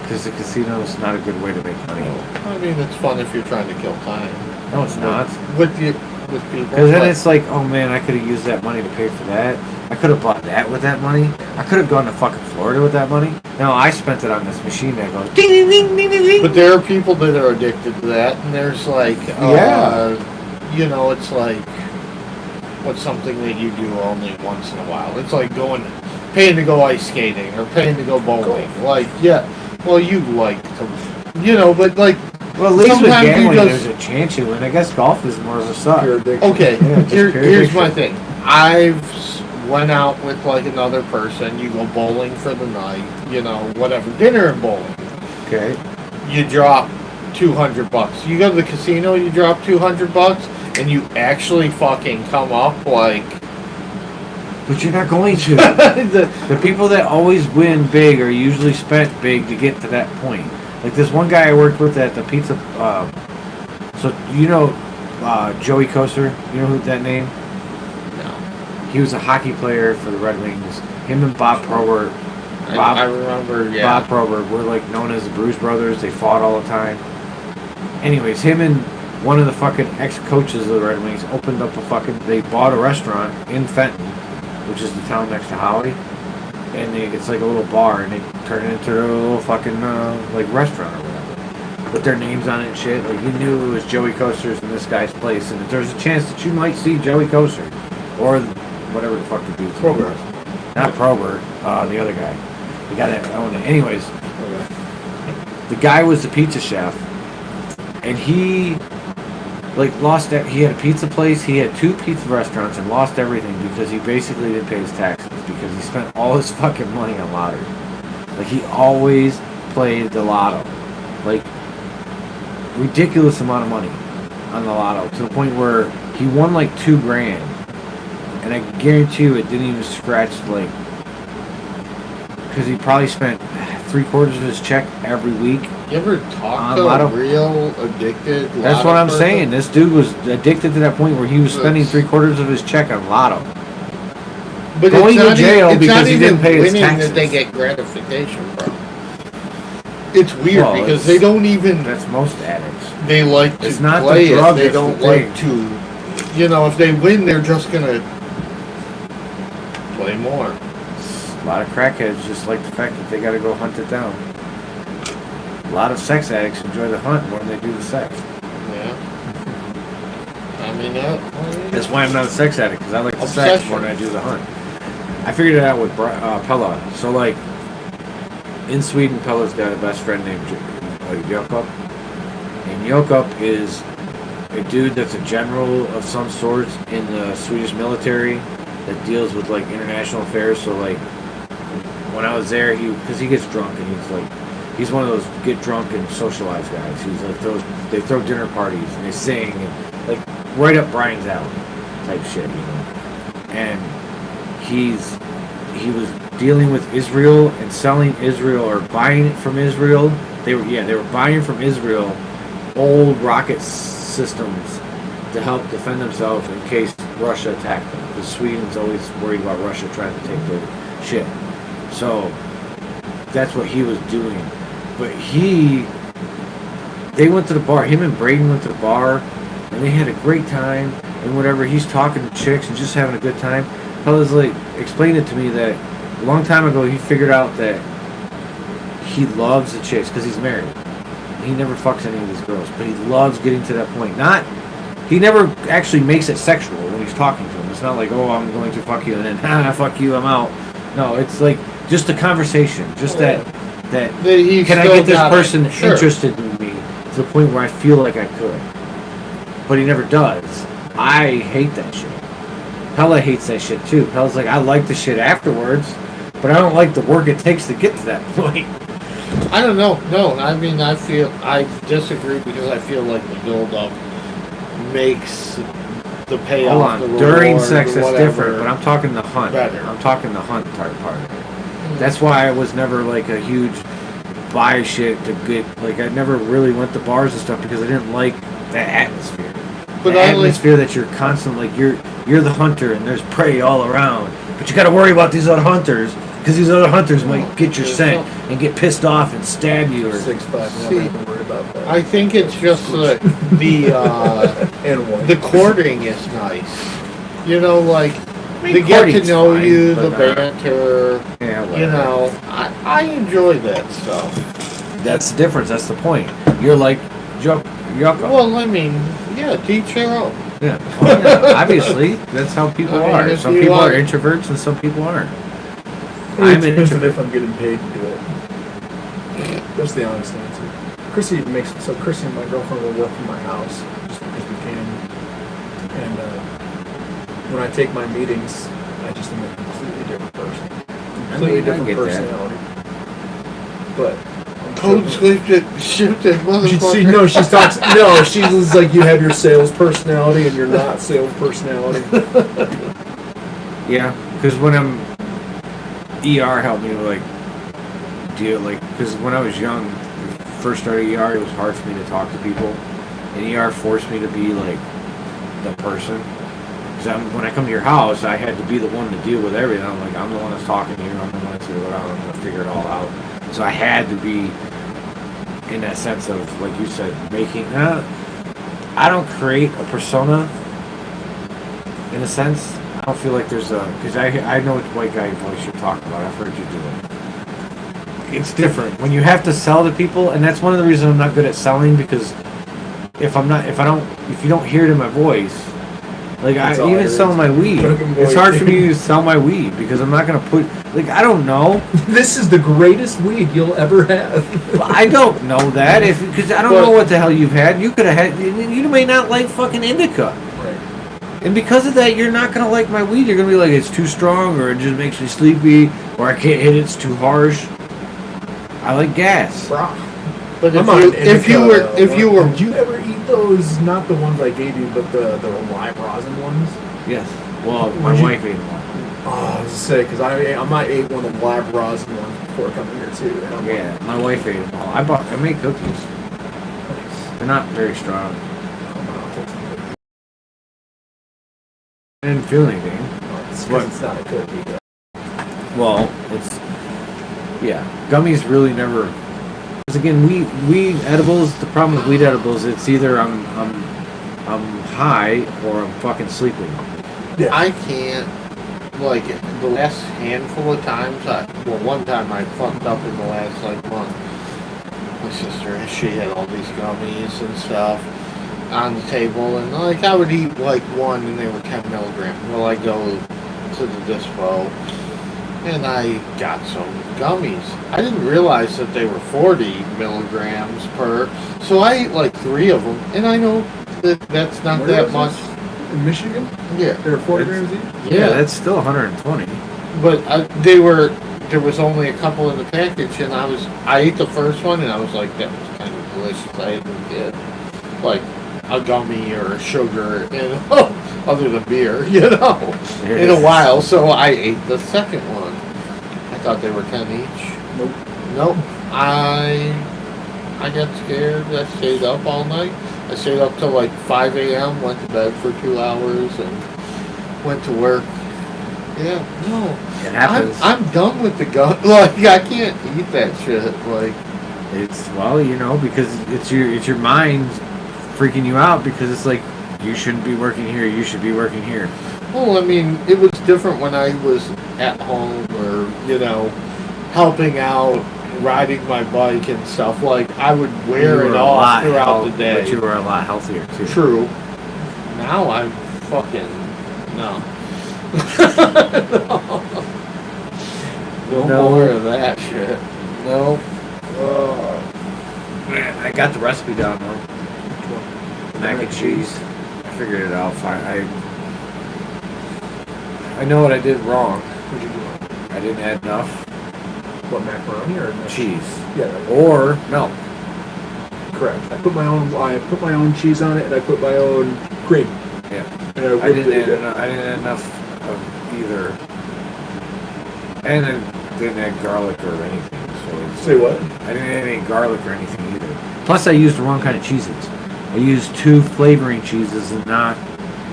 Because the casino's not a good way to make money. I mean, it's fun if you're trying to kill time. No, it's not. With people. Because then it's like, oh man, I could have used that money to pay for that. I could have bought that with that money. I could have gone to fucking Florida with that money. No, I spent it on this machine that goes ding ding ding ding ding ding. But there are people that are addicted to that, and there's like, you know, it's like, what's something that you do only once in a while? It's like paying to go ice skating or paying to go bowling. Like, yeah, well, you like to, you know, but like, well, at least with sometimes you gambling, just- there's a chance you win. I guess golf is more of a suck. Pure addiction. okay, Yeah, just pure here's my addiction. thing. I've went out with like another person. You go bowling for the night, you know, whatever, dinner and bowling. Okay. You drop $200. You go to the casino, you drop $200, and you actually fucking come up like. But you're not going to. The people that always win big are usually spent big to get to that point. Like this one guy I worked with at the pizza. So you know Joey Coaster? You know who that name? No. He was a hockey player for the Red Wings. Him and Bob Probert. I remember, yeah. Bob Probert were like known as the Bruce Brothers. They fought all the time. Anyways, him and one of the fucking ex-coaches of the Red Wings opened up they bought a restaurant in Fenton, which is the town next to Holly. And it's like a little bar, and they turn it into a little fucking like restaurant or whatever. Put their names on it and shit. Like you knew it was Joey Coaster's in this guy's place, and there's a chance that you might see Joey Coaster or whatever the fuck the dude's name Probert. was. Not Probert, the other guy. The guy that owned it. Anyways, the guy was the pizza chef, and he like lost that. He had a pizza place. He had 2 pizza restaurants and lost everything because he basically didn't pay his taxes because he spent all his fucking money on lottery. Like he always played the lotto, like ridiculous amount of money on the lotto to the point where he won like $2,000, and I guarantee you it didn't even scratch like because he probably spent 3/4 of his check every week. You ever talk to lotto. a real addicted That's lotto what I'm person? saying. This dude was addicted to that point where he was spending 3/4 of his check on lotto. But Going it's to not jail it's because not he even didn't pay his winning taxes. that they get gratification from. It's weird Well, because it's- they don't even. That's most addicts. They like to It's not the play drug, it. They it's the don't like thing. to. You know, if they win, they're just gonna play more. A lot of crackheads just like the fact that they got to go hunt it down. A lot of sex addicts enjoy the hunt more than they do the sex. Yeah. I mean, That's why I'm not a sex addict, because I like the sex Obsession. more than I do the hunt. I figured it out with Pella. So, like, in Sweden, Pella's got a best friend named Jakob. And Jakob is a dude that's a general of some sort in the Swedish military that deals with, like, international affairs. So, like, when I was there, because he gets drunk and he's one of those get drunk and socialize guys. He's like they throw dinner parties and they sing and like right up Brian's alley type shit, you know. And he was dealing with Israel and selling Israel or buying it from Israel. They were buying from Israel old rocket systems to help defend themselves in case Russia attacked them. Because Sweden's always worried about Russia trying to take their shit. So that's what he was doing. But they went to the bar. Him and Braden went to the bar, and they had a great time and whatever. He's talking to chicks and just having a good time. Fella's like explained it to me that a long time ago he figured out that he loves the chicks because he's married. He never fucks any of these girls, but he loves getting to that point. He never actually makes it sexual when he's talking to them. It's not like, oh, I'm going to fuck you and then, fuck you, I'm out. No, it's like just a conversation, just that can I get this person interested in me to the point where I feel like I could? But he never does. I hate that shit. Pella hates that shit too. Pella's like, I like the shit afterwards, but I don't like the work it takes to get to that point. I don't know. No, I mean, I disagree because I feel like the build-up makes the payoff. Hold on. During sex, that's different, but I'm talking the hunt. Better. I'm talking the hunt part. That's why I was never like a huge buy shit to get. Like, I never really went to bars and stuff because I didn't like that atmosphere. But the atmosphere that you're constantly, like, you're the hunter and there's prey all around, but you got to worry about these other hunters. Because these other hunters might get your scent and get pissed off and stab you. Or 6'5", See, not worried about that. I think it's just the courting is nice. You know, like they get to know you, the banter. Yeah, you know, I enjoy that stuff. That's the difference. That's the point. You're like Yucca. Well, I mean, yeah, teach their own. Yeah. Well, yeah. Obviously, that's how people are. Some people are introverts and some people aren't. I'm an introvert if I'm getting paid to do it. That's the honest answer. Chrissy and my girlfriend will work from my house just because we can. And when I take my meetings, I just am a completely different person. Completely different personality. But code shifted, motherfucker. See, no, she talks. No, she's like, you have your sales personality and you're not sales personality. Yeah, because when ER helped me because when I was young, first started ER, it was hard for me to talk to people, and ER forced me to be like the person. Because when I come to your house, I had to be the one to deal with everything. I'm like, I'm the one that's talking to you. I'm the one that's going to figure it all out. So I had to be in that sense of, like you said, making. I don't create a persona. In a sense, I don't feel like there's because I know what white guy voice you're talking about. I've heard you do it. It's different when you have to sell to people, and that's one of the reasons I'm not good at selling, because if you don't hear it in my voice, like even selling my weed, it's hard for me to sell my weed because I'm not gonna put, like, I don't know. This is the greatest weed you'll ever have. I don't know that because I don't know what the hell you've had. You could have had. You may not like fucking indica. And because of that, you're not going to like my weed. You're going to be like, it's too strong, or it just makes me sleepy, or I can't hit it, it's too harsh. I like gas. But if you were, did you ever eat those? Not the ones I gave you, but the live rosin ones. Yes. Well, my wife ate them. Oh, I was sick because I might ate one of the live rosin ones before coming here too. Yeah, my wife ate them all. I made cookies. They're not very strong. I didn't feel anything. It's because it's not a cookie. Well, gummies really never. Because again, weed edibles. The problem with weed edibles, it's either I'm high or I'm fucking sleeping. Yeah. I can't. Like the last handful of times, one time I fucked up in the last month. My sister, she had all these gummies and stuff on the table, and I would eat one and they were 10 milligrams. Well, I go to the dispo and I got some gummies. I didn't realize that they were 40 milligrams per, so I ate 3 of them, and I know that's not that much. In Michigan? Yeah. They're 40 grams each? Yeah, that's still 120. But there was only a couple in the package, and I ate the first one and I was like, that was kind of delicious. I hadn't get a gummy or sugar, other than beer, in a while. So I ate the second one. I thought they were 10 each. Nope. I got scared. I stayed up all night. I stayed up till 5 a.m., went to bed for 2 hours, and went to work. Yeah, no. It happens. I'm done with the gum. I can't eat that shit. It's, because it's your mind freaking you out, because it's You shouldn't be working here. You should be working here. Well, I mean, it was different when I was at home or, helping out, riding my bike and stuff. Like, I would wear it off throughout the day. But you were a lot healthier, too. True. Now I'm fucking... No. No more of that shit. No. Man, I got the recipe down, though. Mac and cheese. I figured it out fine. I know what I did wrong. What'd you do? I didn't add enough What, macaroni or cheese. Yeah. Or milk. Correct. I put my own cheese on it, and I put my own cream. Yeah. And I didn't add enough of either. And I didn't add garlic or anything. So Say what? I didn't add any garlic or anything either. Plus, I used the wrong kind of cheeses. I used 2 flavoring cheeses and I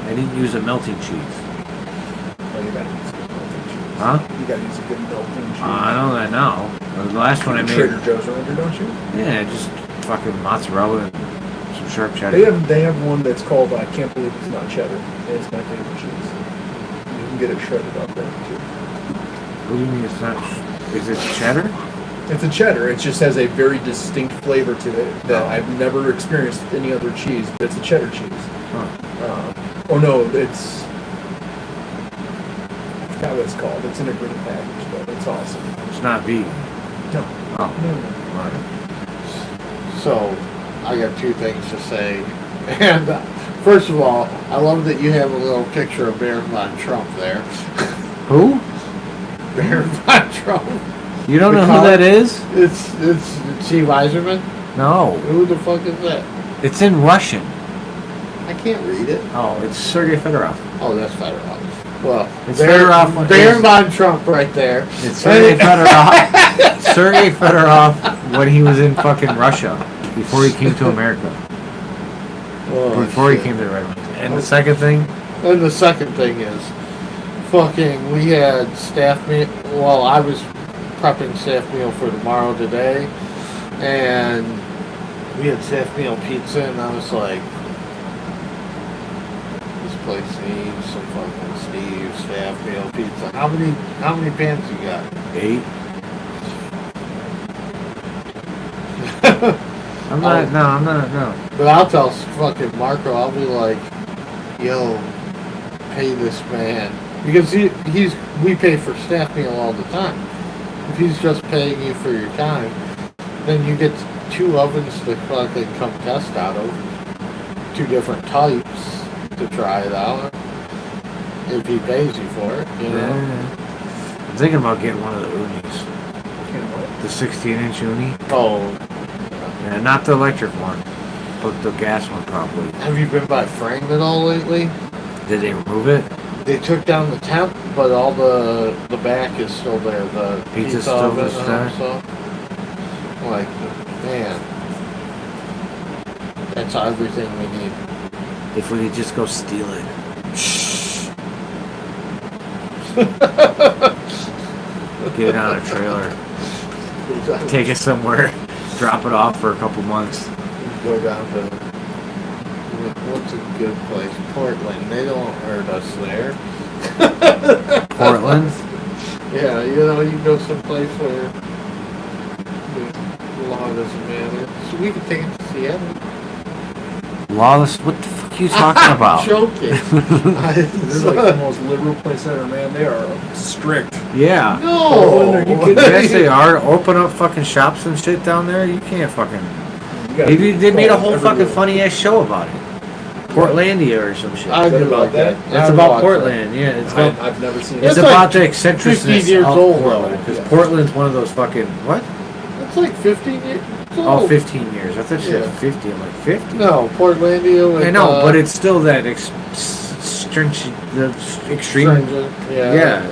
didn't use a melting cheese. Oh, you gotta use a good melting cheese. Huh? You gotta use a good melting cheese. I know that now. The last one I made. Trader Joe's around here, don't you? Yeah, just fucking mozzarella and some sharp cheddar. They have one that's called I can't believe it's not cheddar. And it's my favorite cheese. You can get it shredded up there too. What do you mean it's not? Is it cheddar? It's a cheddar. It just has a very distinct flavor to it that I've never experienced with any other cheese. But it's a cheddar cheese. Huh. Oh no, it's I forgot what it's called. It's in a green package, but it's awesome. It's not vegan. No. Oh. No. Right. So, I got 2 things to say. And, first of all, I love that you have a little picture of Baron von Trump there. Who? Baron von Trump. You don't The know who collar? that is? It's Steve Eiserman? No. Who the fuck is that? It's in Russian. I can't read it. Oh, it's Sergei Fedorov. Oh, that's Fedorov. Well, It's Fedorov. Baron von Trump right there. It's Sergei Fedorov. Sergei Fedorov when he was in fucking Russia before he came to America. Oh, Before shit. he came to the Red Wings. And the second thing, And the second thing is, we had staff meal. Well, I was prepping staff meal for tomorrow today, and we had staff meal pizza, and I was like, this place needs some fucking Steve staff meal pizza. How many pans you got? 8. I'm not. No. But I'll tell fucking Marco, I'll be like, yo, pay this man. Because we pay for staff meal all the time. If he's just paying you for your time, then you get 2 ovens to fucking come test out of. 2 different types to try it out. If he pays you for it, I'm thinking about getting one of the unis. The 16-inch uni. Oh, Yeah, not the electric one, but the gas one probably. have you been by Frame at all lately? Did they remove it? They took down the temp, but all the back is still there. The Pizza pizza stove oven is and there? stuff. Like, man, that's everything we need. If we could just go steal it. Get it on a trailer. Take it somewhere. Drop it off for a couple months. Go down to what's a good place? Portland. They don't hurt us there. Portland? Yeah, you go someplace where the law doesn't matter. So we could take it to Seattle. Lawless? What the fuck are you talking about? Joking. This is like the most liberal place ever, man. They are strict. Yeah. No. Are you kidding? Yes, they are. Open up fucking shops and shit down there. You can't fucking. They made a whole fucking funny ass show about it. Portlandia or some shit. I Is that knew about like that. that? It's about Portland. Yeah, it's about. I've never seen It's it. like about the 15 eccentricness years of old, Portland. though. Because Yeah. Portland's one of those fucking what? It's like 15 years old. Oh, 15 years. I thought you said Yeah. 50. I'm like 50. No, Portlandia. With, I know, but it's still that stringent, the extreme stringent, Yeah.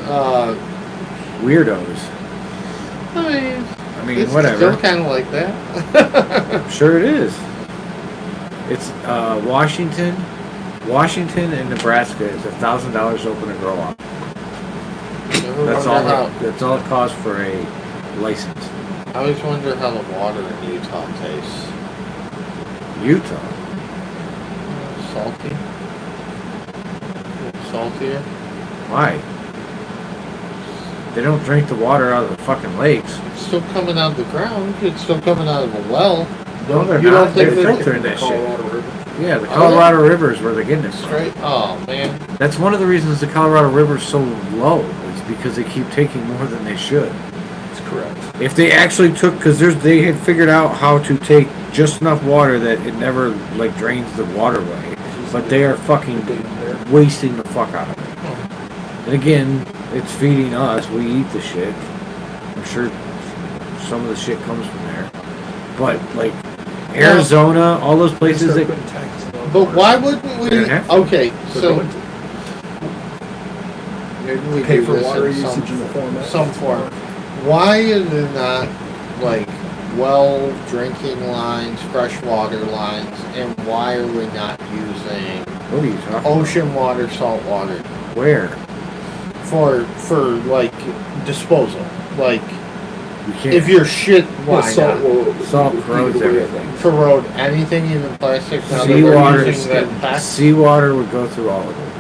weirdos. I mean, it's whatever. still kind of like that. I'm sure it is. It's Washington and Nebraska is $1,000 to open a grow up. That's all it costs for a license. I always wonder how the water in Utah tastes. Utah. Salty. saltier? Why? They don't drink the water out of the fucking lakes. It's still coming out of the ground. It's still coming out of a well. No, they're You not. don't think They're that- filtering that shit. Colorado River. Yeah, the Colorado River is where they're getting it from. Straight. Oh man. That's one of the reasons the Colorado River is so low. Is because they keep taking more than they should. That's correct. If they actually took, because they had figured out how to take just enough water that it never like drains the waterway, but they are fucking wasting the fuck out of it. And again, it's feeding us. We eat the shit. I'm sure some of the shit comes from there, but like Arizona, all those places that. But why wouldn't we? They have to. Okay, so maybe we Pay do for this water in usage in the format. some form. Why is there not like well drinking lines, freshwater lines, and why are we not using What are you talking ocean water, salt water about? Where? for like disposal? Like You can't. if your shit, why salt not? will Salt corrodes everything. Corrode anything, even plastic. Now that Seawater, we're using that pack- seawater would go through all of it.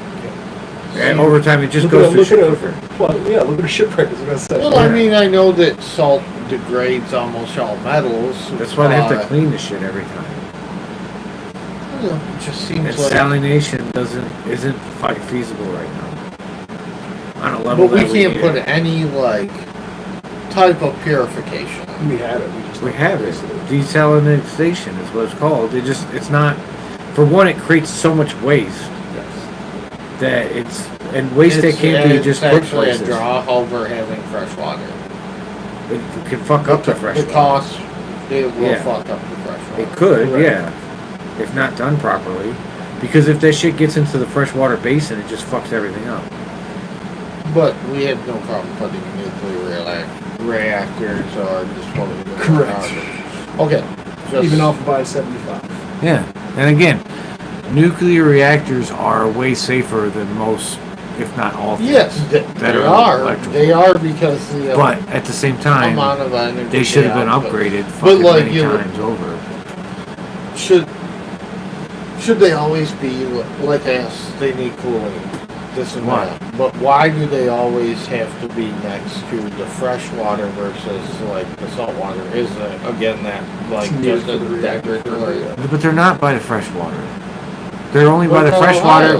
And over time, it just Look goes at- through look shit at quicker. Well, yeah, look at a shipwreck. I was gonna say. Well, I mean, I know that salt degrades almost all metals. That's why they have to clean the shit every time. I don't know, it just seems And like. salination isn't fucking feasible right now. On a level But we that can't need put it. any like type of purification. We had it. We have it. Desalination is what it's called. It's not. For one, it creates so much waste Yes. that waste that can't be just put actually places. a draw over having fresh water. It can fuck up the fresh The water. cost, it will Yeah. fuck up the fresh water. It could, Correct. yeah, if not done properly. Because if that shit gets into the freshwater basin, it just fucks everything up. But we have no problem putting nuclear reactors or disposable. Correct. Okay. Just, Even off of I-75. Yeah, and again, nuclear reactors are way safer than most, if not all, things Yes, they that are. electrical. They are because the But at the same time, amount of energy they should have been output. upgraded But fucking like many you, times over. should they always be like us? They need cooling. This and Why? that. But why do they always have to be next to the fresh water versus like the salt water? Is it again that like It's just near a for the reactor. degradatory? But they're not by the freshwater. They're only by the freshwater.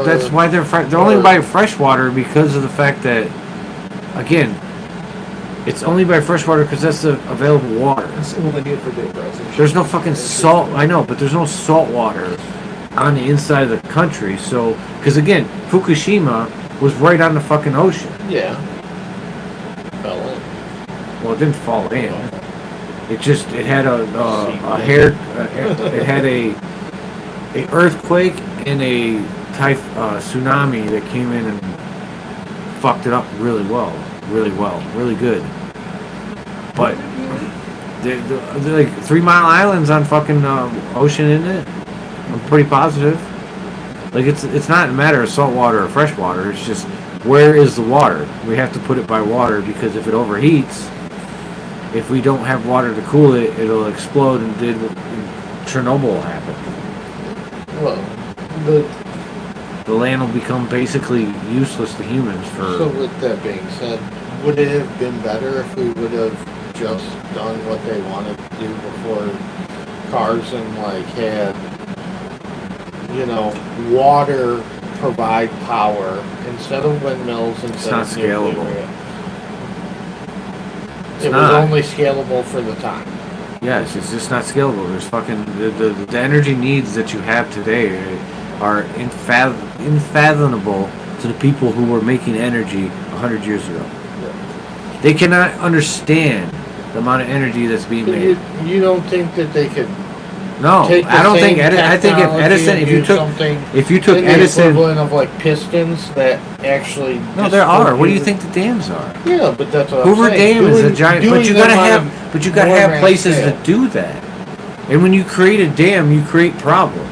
That's why they're only by freshwater because of the fact that, again, it's only by freshwater because that's the available water. That's all they need for vaporization. There's no fucking salt. I know, but there's no salt water on the inside of the country. So, because again, Fukushima was right on the fucking ocean. Yeah. Fell in. Well, it didn't fall in. It had a earthquake and a tsunami that came in and fucked it up really good. But they're like 3 Mile Island's on fucking ocean, isn't it? I'm pretty positive. Like it's not a matter of salt water or fresh water. It's just where is the water? We have to put it by water because if it overheats, if we don't have water to cool it, it'll explode and did Chernobyl happen. Well, The land will become basically useless to humans so for. with that being said, would it have been better if we would have just done what they wanted to do before cars and like had, water provide power instead of windmills instead not of nuclear scalable. reactors? It's It not. was only scalable for the time. Yes, it's just not scalable. There's fucking the energy needs that you have today are unfathomable to the people who were making energy 100 years ago. They cannot understand the amount of energy that's being made. You don't think that they could No, take the I don't think. same I think if technology Edison, and if you do took something Edison, the equivalent of like pistons that actually no, there are. What do you think the dams are? Yeah, but that's what Hoover I'm saying. Dam is a Doing- giant, doing but you gotta them on have, a but you gotta more have grand places scale. that do that. And when you create a dam, you create problems.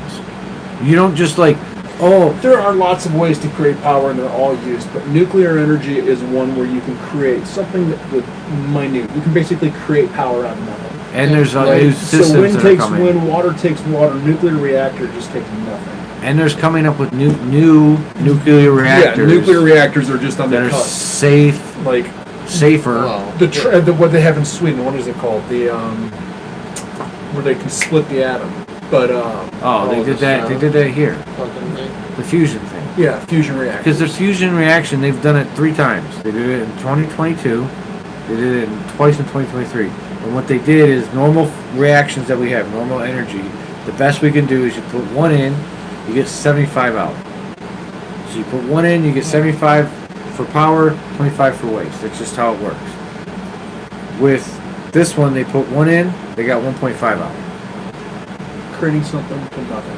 You don't just like, oh, There are lots of ways to create power, and they're all used. But nuclear energy is one where you can create something with minute. You can basically create power out of nothing. and there's Right. new So systems wind that are takes coming. wind, water takes water. Nuclear reactor just takes nothing. And there's coming up with new nuclear reactors. Yeah, nuclear reactors are just on that the are cusp. safe, Like safer. Well, the what they have in Sweden. What is it called? The where they can split the atom. But They did that. They did that here. fucking thing. The fusion thing. yeah, fusion reactors. Because the fusion reaction, they've done it 3 times. They did it in 2022. They did it twice in 2023. And what they did is normal reactions that we have, normal energy. The best we can do is you put 1 in, you get 75 out. So you put 1 in, you get 75 for power, 25 for waste. That's just how it works. With this one, they put 1 in, they got 1.5 out. Creating something from nothing.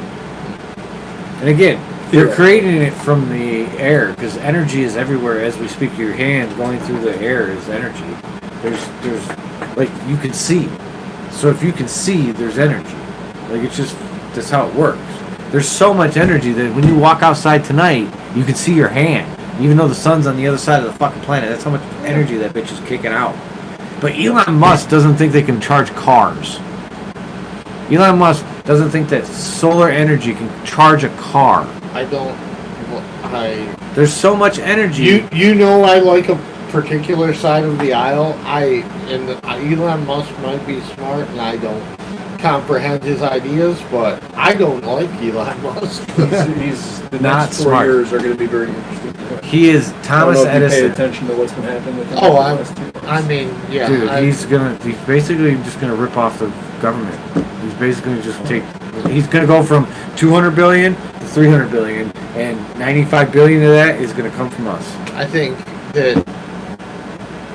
And again, they're Yeah. creating it from the air because energy is everywhere as we speak. Your hand going through the air is energy. There's like you can see. So if you can see, there's energy. Like it's just that's how it works. There's so much energy that when you walk outside tonight, you can see your hand, even though the sun's on the other side of the fucking planet. That's how much energy that bitch is kicking out. But Elon Musk doesn't think they can charge cars. Elon Musk doesn't think that solar energy can charge a car. I don't. There's so much energy. You know I like a particular side of the aisle. Elon Musk might be smart, and I don't comprehend his ideas, but I don't like Elon Musk. He's the Not next 4 smart. years are going to be very interesting. He is Thomas I don't know if you Edison. pay attention to what's been happening with him. Oh, over the last 2 months. I mean, yeah. Dude, he's basically just gonna rip off the government. He's basically just he's gonna go from 200 billion to 300 billion, and 95 billion of that is gonna come from us. I think that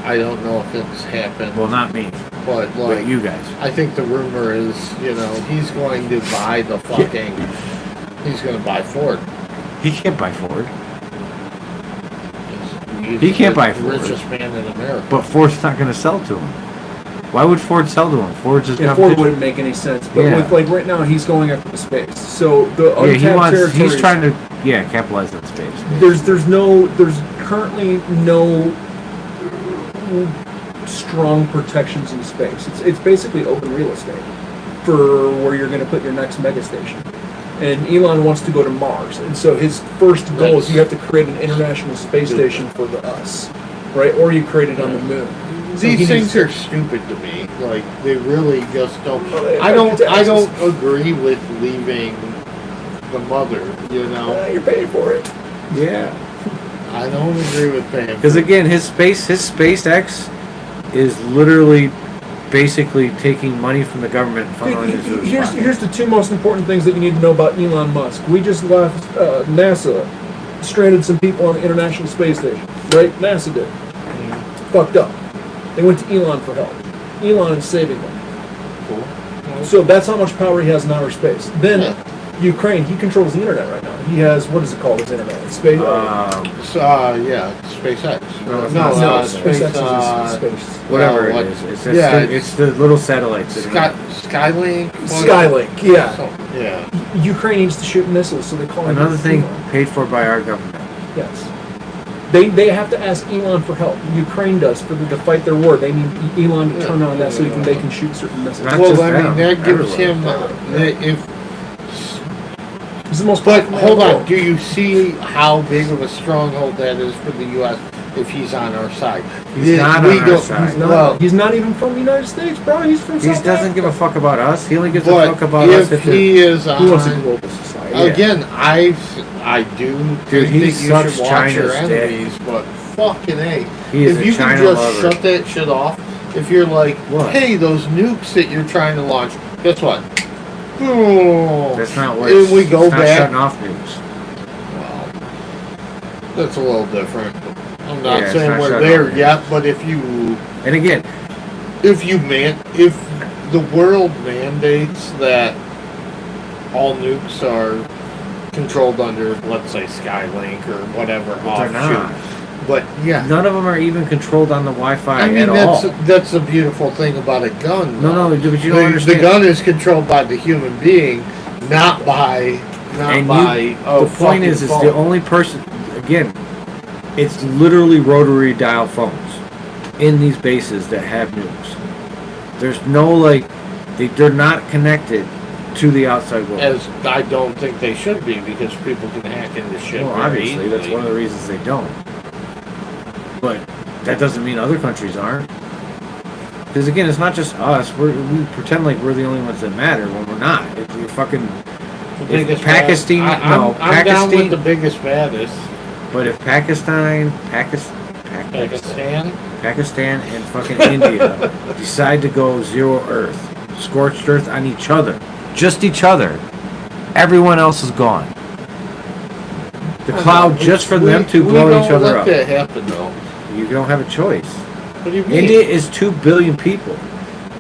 I don't know if it's happened, Well, not me, but but like you guys. I think the rumor is, he's going to buy the fucking. He's going to buy Ford. He can't buy Ford, He's He can't buy the Ford. richest man in America. but Ford's not gonna sell to him. Why would Ford sell to him? Ford's just Yeah, got Ford wouldn't make any sense. But Yeah. with like right now, he's going after the space. So the Yeah, he untapped wants. territories. He's trying to capitalize on space. There's currently no strong protections in space. It's basically open real estate for where you're going to put your next mega station. And Elon wants to go to Mars, and so his first goal is you have to create an international space station for us, right? Or you create it on the moon. So he These needs things are stupid to me. Like they really just don't. Well, they I don't affect agree with leaving the mother. You're paying for it. Yeah. I don't agree with paying. Because again, his SpaceX is literally basically taking money from the government and funneling it into his pocket. Here's the 2 most important things that you need to know about Elon Musk. We just left NASA, stranded some people on the International Space Station, right? NASA did. Fucked up. They went to Elon for help. Elon is saving them. Cool. So that's how much power he has in outer space. Then Yeah. Ukraine, he controls the internet right now. He has, what is it called, his internet? Space. SpaceX. No, it's No, not SpaceX space. is space. Whatever well, it is. It's the little satellites. Skylink. Skylink, yeah. Yeah. Ukraine needs to shoot missiles, so they call him Another thing Elon. paid for by our government. Yes. They have to ask Elon for help. Ukraine does to fight their war. They need Elon to turn on that so they can shoot certain missiles. Not Well, just I mean, them, that gives everywhere. him. He's the most But powerful man hold in the on, world. do you see how big of a stronghold that is for the U.S. if he's on our side? He's not on our side. He's not, Well, he's not even from the United States, bro. He's from He South doesn't give a fuck about us. He only gives a but fuck about us if if he is He wants a on, global society. Yeah. again, I do Dude, he think you sucks should watch your China's dick. enemies, but fucking A. He is If a you China can just lover. shut that shit off, if you're like, What? hey, those nukes that you're trying to launch, guess what? Boom. That's not what And we go it's not back. shutting off news. Well, that's a little different. I'm not Yeah, it's saying not we're shutting there off yet, but if And again, the world mandates that all nukes are controlled under, let's say, Skylink or whatever But they're not. offshoot. But yeah, none of them are even controlled on the Wi-Fi I mean at all. that's the beautiful thing about a gun. No, though. but you don't understand. The gun is controlled by the human being, not by And by you, a the point fucking is, it's phone. the only person. Again, it's literally rotary dial phones in these bases that have nukes. There's no they're not connected to the outside world. As I don't think they should be, because people can hack into shit. Well, very obviously, that's easily. one of the reasons they don't. But that doesn't mean other countries aren't. Because again, it's not just us. We pretend like we're the only ones that matter when we're not. If you're fucking The biggest Pakistan, bad. no, I'm down with the Pakistan. biggest baddest. But if Pakistan and fucking India decide to go zero Earth, scorched Earth on each other, just each other, everyone else is gone. The cloud just for them to blow each other up. We don't let that happen, though. You don't have a choice. What do you mean? India is 2 billion people.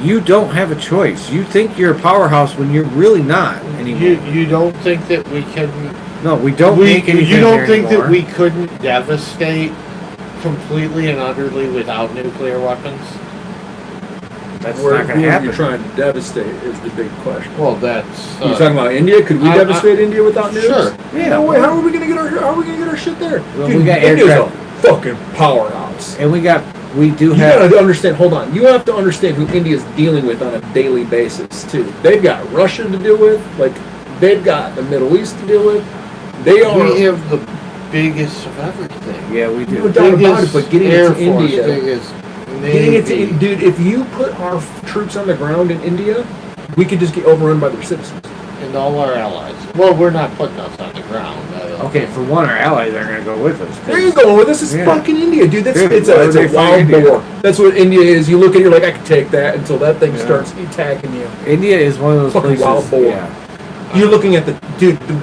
You don't have a choice. You think you're a powerhouse when you're really not anymore. You don't think that we can? No, we don't make anything You don't here think anymore. that we couldn't devastate completely and utterly without nuclear weapons? That's Where, not going who to are happen. you trying to devastate is the big question. Well, that's. You talking about India? Could we devastate India without nukes? Sure. Yeah. No way. How are we gonna get our shit there? Well, Dude, we got India's aircraft. a fucking powerhouse. And we do You have. gotta understand. Hold on. You have to understand who India's dealing with on a daily basis too. They've got Russia to deal with. Like they've got the Middle East to deal with. They are. We have the biggest of everything. Yeah, we No do. doubt about it. But getting Air it to Force, India, biggest getting it to Navy. dude. If you put our troops on the ground in India, we could just get overrun by their citizens. And all our allies. Well, we're not putting us on the ground. Okay, for one, our allies aren't going to go with us. Where are you going with this? It's Yeah. fucking India, dude. That's Dude, it's why a would they fight wild India? boar. That's what India is. You look at it, you're like, I can take that until that thing Yeah. starts attacking you. India is one of those Fucking places. wild boar. Yeah. You're looking at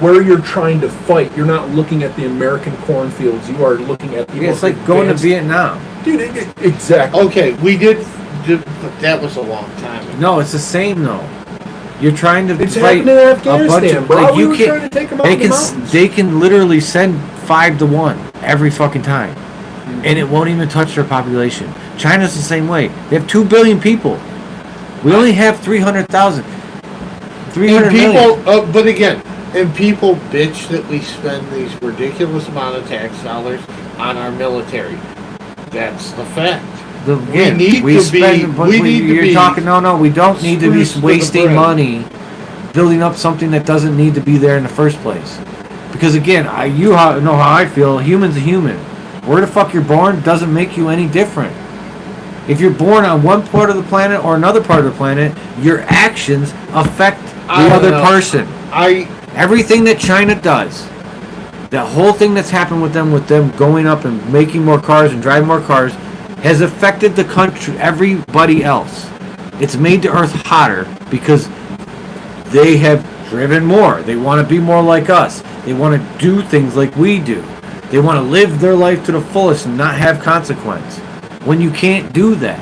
where you're trying to fight. You're not looking at the American cornfields. You are looking at the. Yeah, it's most like going to advanced- Vietnam. Dude, exactly. Okay, we did, but that was a long time ago. No, it's the same though. You're trying to It's fight happening in a Afghanistan, bunch of bro. like We you were can. trying to take them out They in the can mountains. they can literally send 5 to 1 every fucking time, and it won't even touch their population. China's the same way. They have 2 billion people. We only have 300,000. 300 And million. people, but again, and people bitch that we spend these ridiculous amount of tax dollars on our military. That's the fact. Again, need to spend, be- but we need to you're be talking. No, we don't need to be spruce to the wasting brim. money building up something that doesn't need to be there in the first place. Because again, know how I feel. A human's a human. Where the fuck you're born doesn't make you any different. If you're born on one part of the planet or another part of the planet, your actions affect I the don't other know. person. Everything that China does, that whole thing that's happened with them going up and making more cars and driving more cars, has affected the country, everybody else. It's made the earth hotter because they have driven more. They want to be more like us. They want to do things like we do. They want to live their life to the fullest and not have consequence. When you can't do that,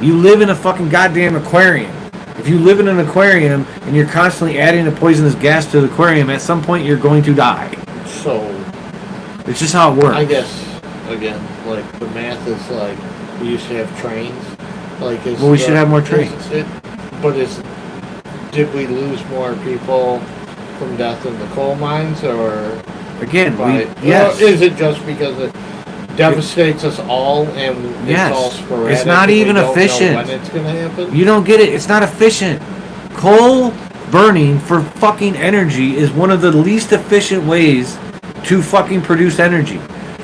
you live in a fucking goddamn aquarium. If you live in an aquarium and you're constantly adding the poisonous gas to the aquarium, at some point you're going to die. So, It's just how it works. I guess, again, like, the math is like, we used to have trains. Like, Well, we should have more trains. Did we lose more people from death in the coal mines, or Again, yes? Is it just because it devastates us all and Yes. it's all sporadic? It's not and we even don't know efficient. when it's gonna happen? You don't get it. It's not efficient. Coal burning for fucking energy is one of the least efficient ways to fucking produce energy.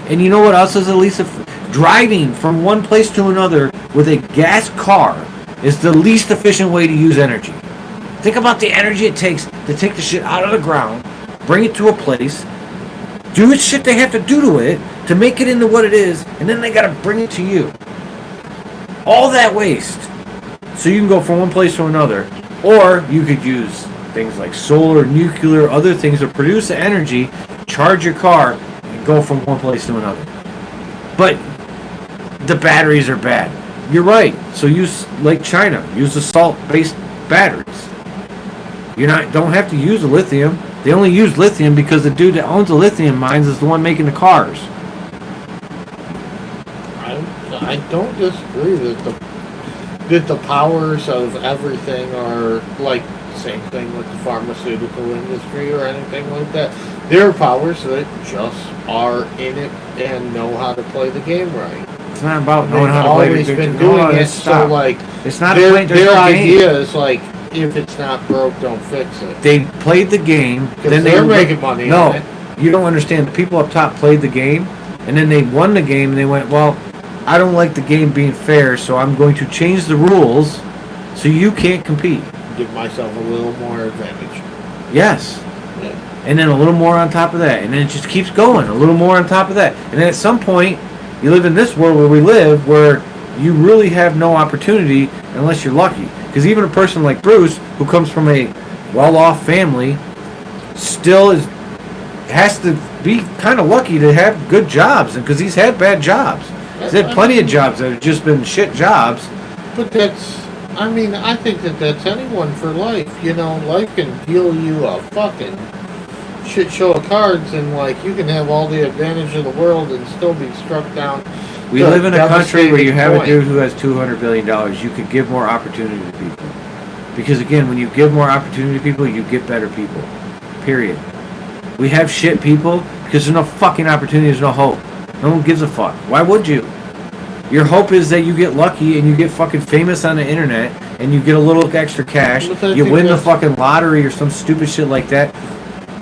And you know what else is the least driving from one place to another with a gas car is the least efficient way to use energy. Think about the energy it takes to take the shit out of the ground, bring it to a place, do the shit they have to do to it to make it into what it is, and then they gotta bring it to you. All that waste. So you can go from one place to another. Or you could use things like solar, nuclear, other things to produce the energy, charge your car, and go from one place to another. But the batteries are bad. You're right. So use, like China, use the salt-based batteries. Don't have to use the lithium. They only use lithium because the dude that owns the lithium mines is the one making the cars. I don't disagree that the powers of everything are like same thing with the pharmaceutical industry or anything like that. There are powers that just are in it and know how to play the game right. It's not about They've knowing how to play always the been game. doing it. So like it's not their their game. idea is like if it's not broke, don't fix it. They played the game. Because they're making money on it. You don't understand. The people up top played the game, and then they won the game, and they went, well, I don't like the game being fair, so I'm going to change the rules so you can't compete. Give myself a little more advantage. Yes. Yeah. And then a little more on top of that. And then it just keeps going. A little more on top of that. And then at some point, you live in this world where we live, where you really have no opportunity unless you're lucky. Because even a person like Bruce, who comes from a well-off family, still has to be kind of lucky to have good jobs. Because he's had bad jobs. He's had plenty of jobs that have just been shit jobs. But I think that's anyone for life. You know, life can deal you a fucking shit show of cards, and like you can have all the advantage in the world and still be struck down. We live in a country where you have a dude who has $200 billion. You could give more opportunity to people. Because again, when you give more opportunity to people, you get better people. Period. We have shit people because there's no fucking opportunity, there's no hope. No one gives a fuck. Why would you? Your hope is that you get lucky and you get fucking famous on the internet and you get a little extra cash. You win the fucking lottery or some stupid shit like that.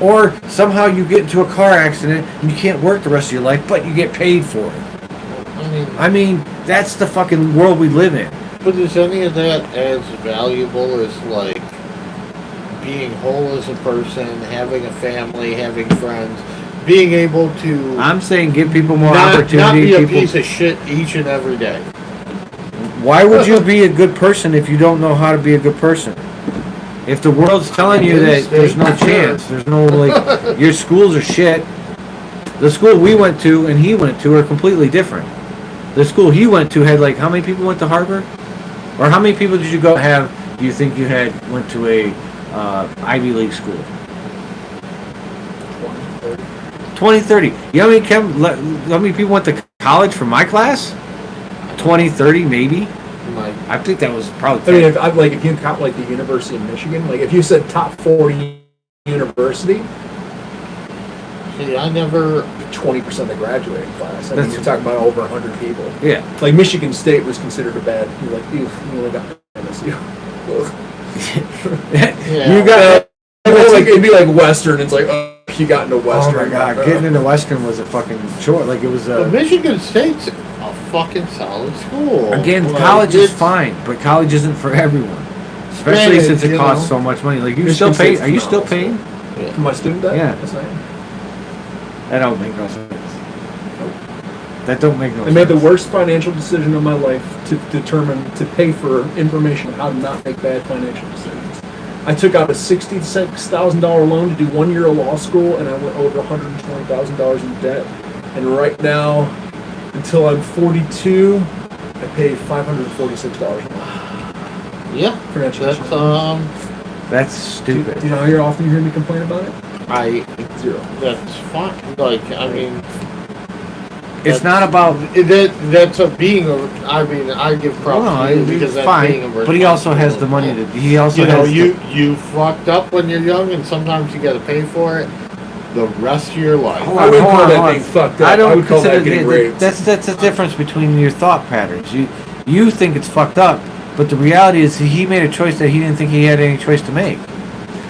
Or somehow you get into a car accident and you can't work the rest of your life, but you get paid for it. I mean, that's the fucking world we live in. But is any of that as valuable as like being whole as a person, having a family, having friends, being able to? I'm saying give people more opportunity. Not be a piece of shit each and every day. Why would you be a good person if you don't know how to be a good person? If the world's telling you that there's no chance, there's no, like, your schools are shit. The school we went to and he went to are completely different. The school he went to had, like, how many people went to Harvard? Or how many people did you go have, do you think you went to a Ivy League school? 20, 30. You know how many people went to college from my class? 20, 30, maybe. I think that was probably 10. I mean, if you count like the University of Michigan, like if you said top 40 university, see, I never 20% of the graduating class. I mean, you're talking about over 100 people. Yeah. Like Michigan State was considered a bad. You're like, you only got MSU. Yeah. You got like it'd be like Western. It's like, oh, you got into Western. Oh my god, getting into Western was a fucking chore. Like it was a. But Michigan State's a fucking solid school. Again, like, college is fine, but college isn't for everyone. Especially since it costs so much money. Like you still pay? Are you still paying for my student debt? Yeah. Yes, I am. That don't make no sense. That don't make no sense. I made the worst financial decision of my life to pay for information on how to not make bad financial decisions. I took out a $66,000 loan to do 1 year of law school, and I went over $120,000 in debt. And right now, until I'm 42, I pay $546 a month. Yeah, that's stupid. Do you know how often you hear me complain about it? Zero. That's fine. Like, I mean, it's not about that's a being a. I mean, I give props to you because that's fine, being a. But he also has the money to. He also you fucked up when you're young, and sometimes you got to pay for it the rest of your life. I wouldn't call that being fucked up. I would call that getting raped. That's the difference between your thought patterns. You think it's fucked up, but the reality is he made a choice that he didn't think he had any choice to make.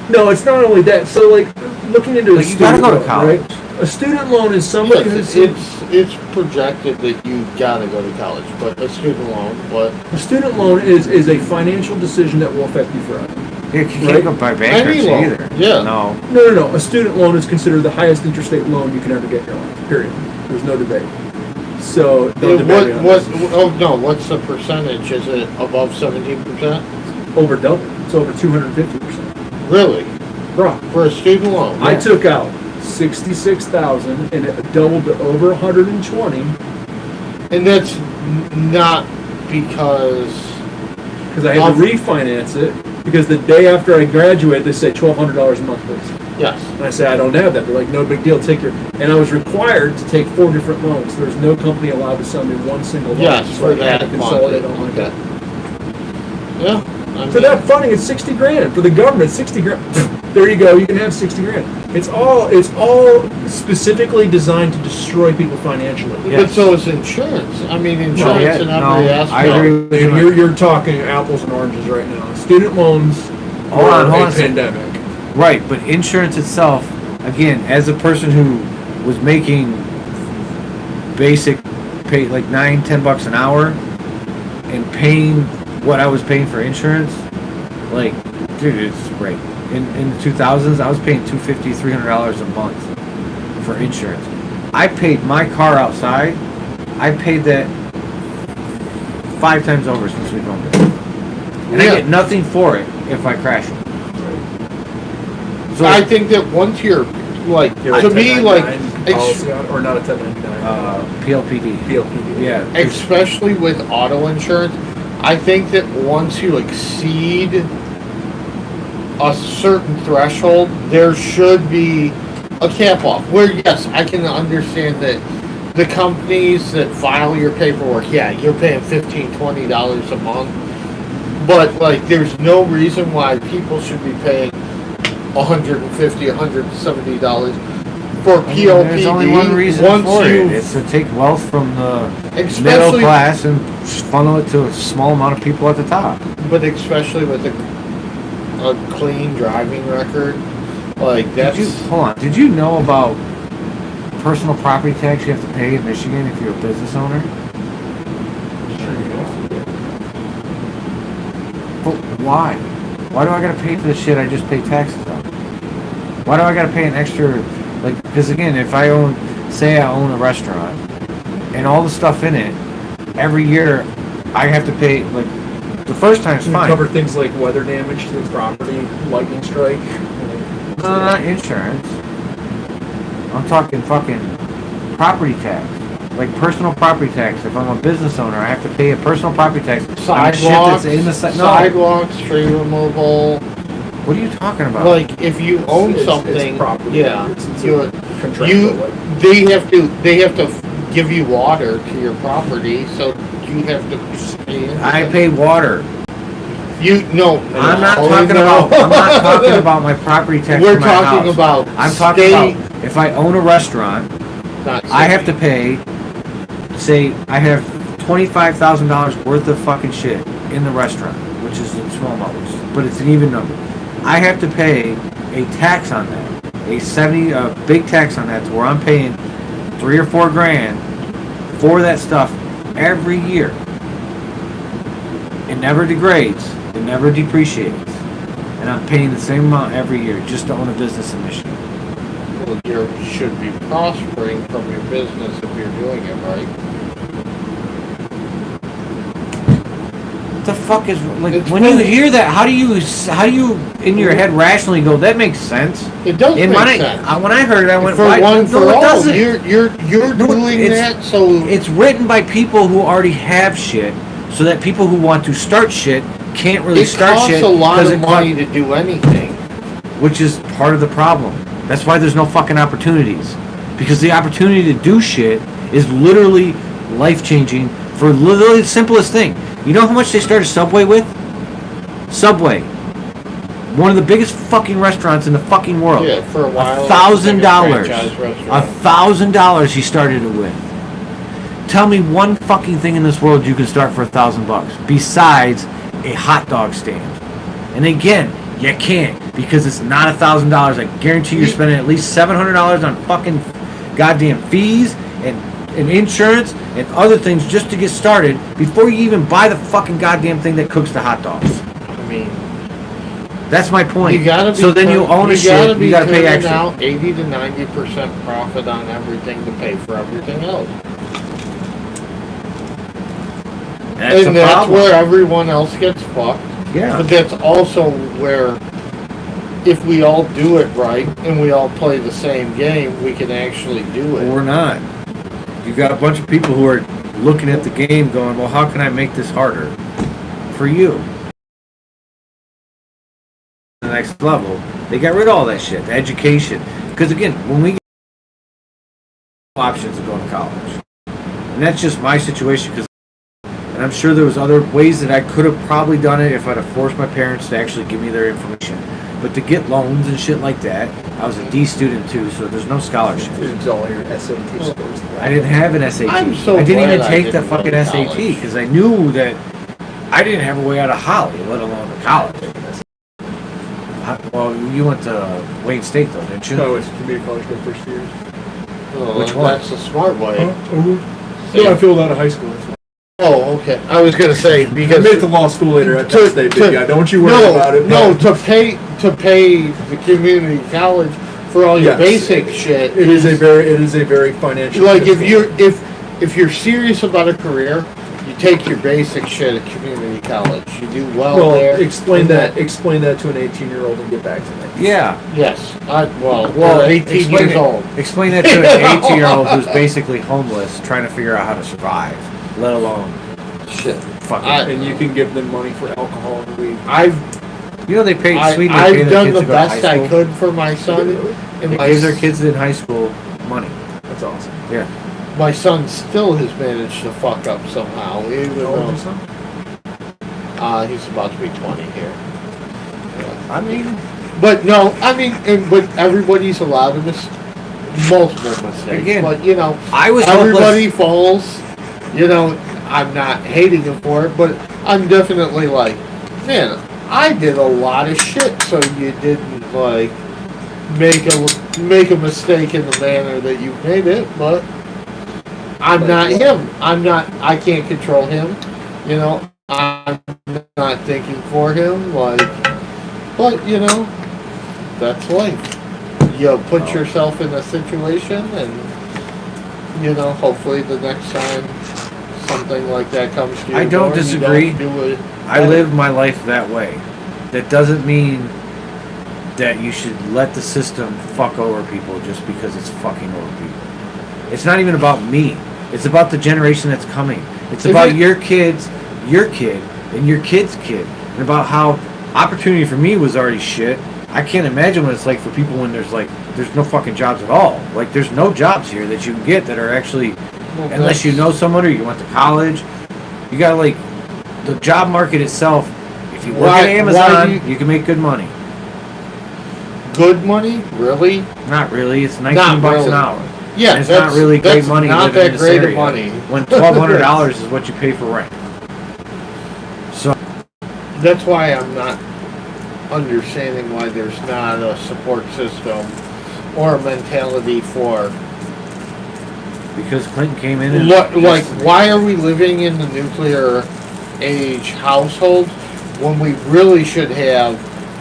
No, it's not only that. So, like, looking into a student loan, right? A student loan is somebody who's... It's projected that you gotta go to college, but a student loan, what? A student loan is a financial decision that will affect you forever. You can't go by bankruptcy either. Yeah. No. A student loan is considered the highest interest rate loan you can ever get in your life, period. There's no debate. So, what's the percentage? Is it above 17%? Over double. It's over 250%. Really? Bro. For a student loan? Yeah. I took out $66,000 and it doubled to over 120. And that's not because I had to refinance it, because the day after I graduated they said $1,200 a month, please. Yes. And I said, I don't have that. They're like, no big deal, take your... And I was required to take 4 different loans. There's no company allowed to sell me one single loan. Yes, so I had to consolidate on my debt. Yeah. For that funding, it's $60,000. For the government, $60,000. There you go. You can have $60,000. It's all specifically designed to destroy people financially. Yes. But so is insurance. I mean, insurance in every aspect. I agree with you. You're talking apples and oranges right now. Student loans hold on a a second. pandemic. Right, but insurance itself, again, as a person who was making basic pay like $9-10 an hour and paying what I was paying for insurance, like, dude, it's great. In the 2000s, I was paying $250-300 a month for insurance. I paid my car outside. I paid that 5 times over since we've owned it, and I get nothing for it if I crash it. So I think that once you're like, to me, like, or not a 1099. PLPD. PLPD. Yeah. Especially with auto insurance, I think that once you exceed a certain threshold, there should be a cap off. Where, yes, I can understand that the companies that file your paperwork, yeah, you're paying $15-20 a month, but like, there's no reason why people should be paying $150-170 for PLPD. There's only one reason for it. It's to take wealth from the middle class and funnel it to a small amount of people at the top. But especially with a clean driving record, like that's. Hold on. Did you know about personal property tax you have to pay in Michigan if you're a business owner? But why? Why do I gotta pay for the shit I just pay taxes on? Why do I gotta pay an extra, like, because again, if I say I own a restaurant, and all the stuff in it, every year, I have to pay, like, the first time's fine. Cover things like weather damage to the property, lightning strike. Not insurance. I'm talking fucking property tax. Like personal property tax. If I'm a business owner, I have to pay a personal property tax. Sidewalks, sidewalks, tree removal. What are you talking about? Like if you own something, it's property. yeah, It's they have to give you water to your property, so you have to pay. I pay water. I'm not talking about my property tax. We're for my talking house. about. I'm talking about if I own a restaurant, I have to pay. Say I have $25,000 worth of fucking shit in the restaurant, which is a small amount, but it's an even number. I have to pay a tax on that, a big tax on that, to where I'm paying $3 or $4 grand for that stuff every year. It never degrades. It never depreciates. And I'm paying the same amount every year just to own a business in Michigan. Well, you should be prospering from your business if you're doing it right. What the fuck is, like, when you hear that, how do you in your head rationally go, that makes sense? It does make sense. When I heard it, I went, for one, for all, doesn't. You're doing that, so it's written by people who already have shit, so that people who want to start shit can't really start shit. It costs a lot of money to do anything, which is part of the problem. That's why there's no fucking opportunities, because the opportunity to do shit is literally life-changing for literally the simplest thing. You know how much they started Subway with? Subway, one of the biggest fucking restaurants in the fucking world. Yeah, for a while. $1,000. $1,000 he started it with. Tell me one fucking thing in this world you can start for $1,000 besides a hot dog stand. And again, you can't, because it's not $1,000. I guarantee you're spending at least $700 on fucking goddamn fees and insurance and other things just to get started before you even buy the fucking goddamn thing that cooks the hot dogs. I mean, that's my point. You gotta be so then you own a shit, you gotta pay extra. Now 80 to 90% profit on everything to pay for everything else. That's where everyone else gets fucked. Yeah. But that's also where, if we all do it right and we all play the same game, we can actually do it. Or not. You got a bunch of people who are looking at the game going, well, how can I make this harder for you? The next level, they got rid of all that shit, the education. Because again, when we get options of going to college, and that's just my situation, because, and I'm sure there was other ways that I could have probably done it if I'd have forced my parents to actually give me their information. But to get loans and shit like that, I was a D student too, so there's no scholarship. It's all your SAT scores. I didn't have an SAT. I'm so I didn't even glad I take didn't the fucking go to SAT college. because I knew that I didn't have a way out of Holly, let alone to college. Well, you went to Wayne State though, didn't you? No, it's community college my first 2 years. Oh, Which one? That's the smart way. Yeah, I filled out of high school. That's why. Oh, okay. I was gonna say I because made it to law school later at Penn State, but yeah, don't you worry no, about it. No, to pay the community college for all your Yes, basic shit. It is a very financial. Like if you're serious about a career, you take your basic shit at community college. You do well there. Explain that to an 18-year-old and get back to me. Yeah. Yes. Well, We're 18 explain years it- old. Explain that to an 18-year-old who's basically homeless, trying to figure out how to survive, let alone Shit. fucking. And you can give them money for alcohol and weed. You know they pay Sweden. They pay I've their done kids the to go to high best I school. could for my son. And They my, give their kids in high school money. That's awesome. Yeah. my son still has managed to fuck up somehow. Even How old is though your son? he's about to be 20 here. I mean, But no, I mean, but everybody's allowed to miss multiple mistakes. Again, but you know, I was everybody falls. You know, I'm not hating him for it, but I'm definitely like, man, I did a lot of shit, so you didn't like make a mistake in the manner that you made it. But I'm not him. I can't control him. You know, I'm not thinking for him. Like, but you know, that's life. You put yourself in a situation, and you know, hopefully the next time something like that comes to you. I don't disagree. I live my life that way. That doesn't mean that you should let the system fuck over people just because it's fucking over people. It's not even about me. It's about the generation that's coming. It's about your kids, your kid, and your kid's kid. And about how opportunity for me was already shit. I can't imagine what it's like for people when there's no fucking jobs at all. Like, there's no jobs here that you can get that are actually, unless you know someone or you went to college. You got like, the job market itself, if you work at Amazon, you can make good money. Good money? Really? Not really. It's 19 Not bucks really. an hour. Yeah, And it's not really great that's money Not living that in this great of area. money. When $1,200 is what you pay for rent. So That's why I'm not understanding why there's not a support system or a mentality for because Clinton came in and like why are we living in the nuclear age household when we really should have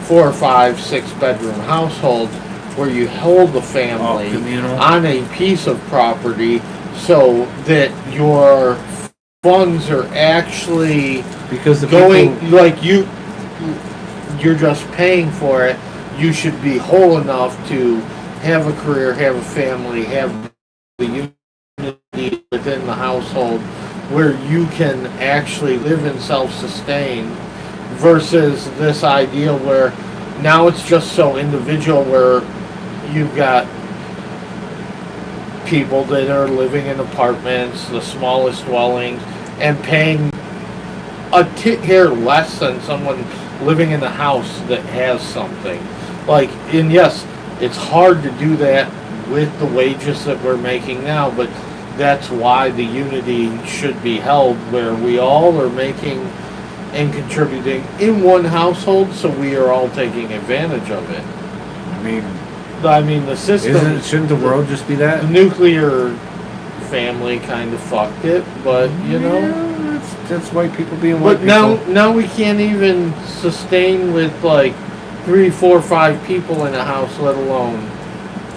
4 or 5, 6 bedroom households where you hold the family communal. on a piece of property so that your funds are actually because the going people, like you're just paying for it. You should be whole enough to have a career, have a family, have the unity within the household where you can actually live and self-sustain versus this idea where now it's just so individual where you've got people that are living in apartments, the smallest dwellings, and paying a hair less than someone living in a house that has something. Like, and yes, it's hard to do that with the wages that we're making now, but that's why the unity should be held where we all are making and contributing in one household, so we are all taking advantage of it. I mean the system. shouldn't the world just be that? The nuclear family kind of fucked it, but you know. Yeah, that's white people being white But now we can't even sustain with like 3, 4, 5 people in a house, let alone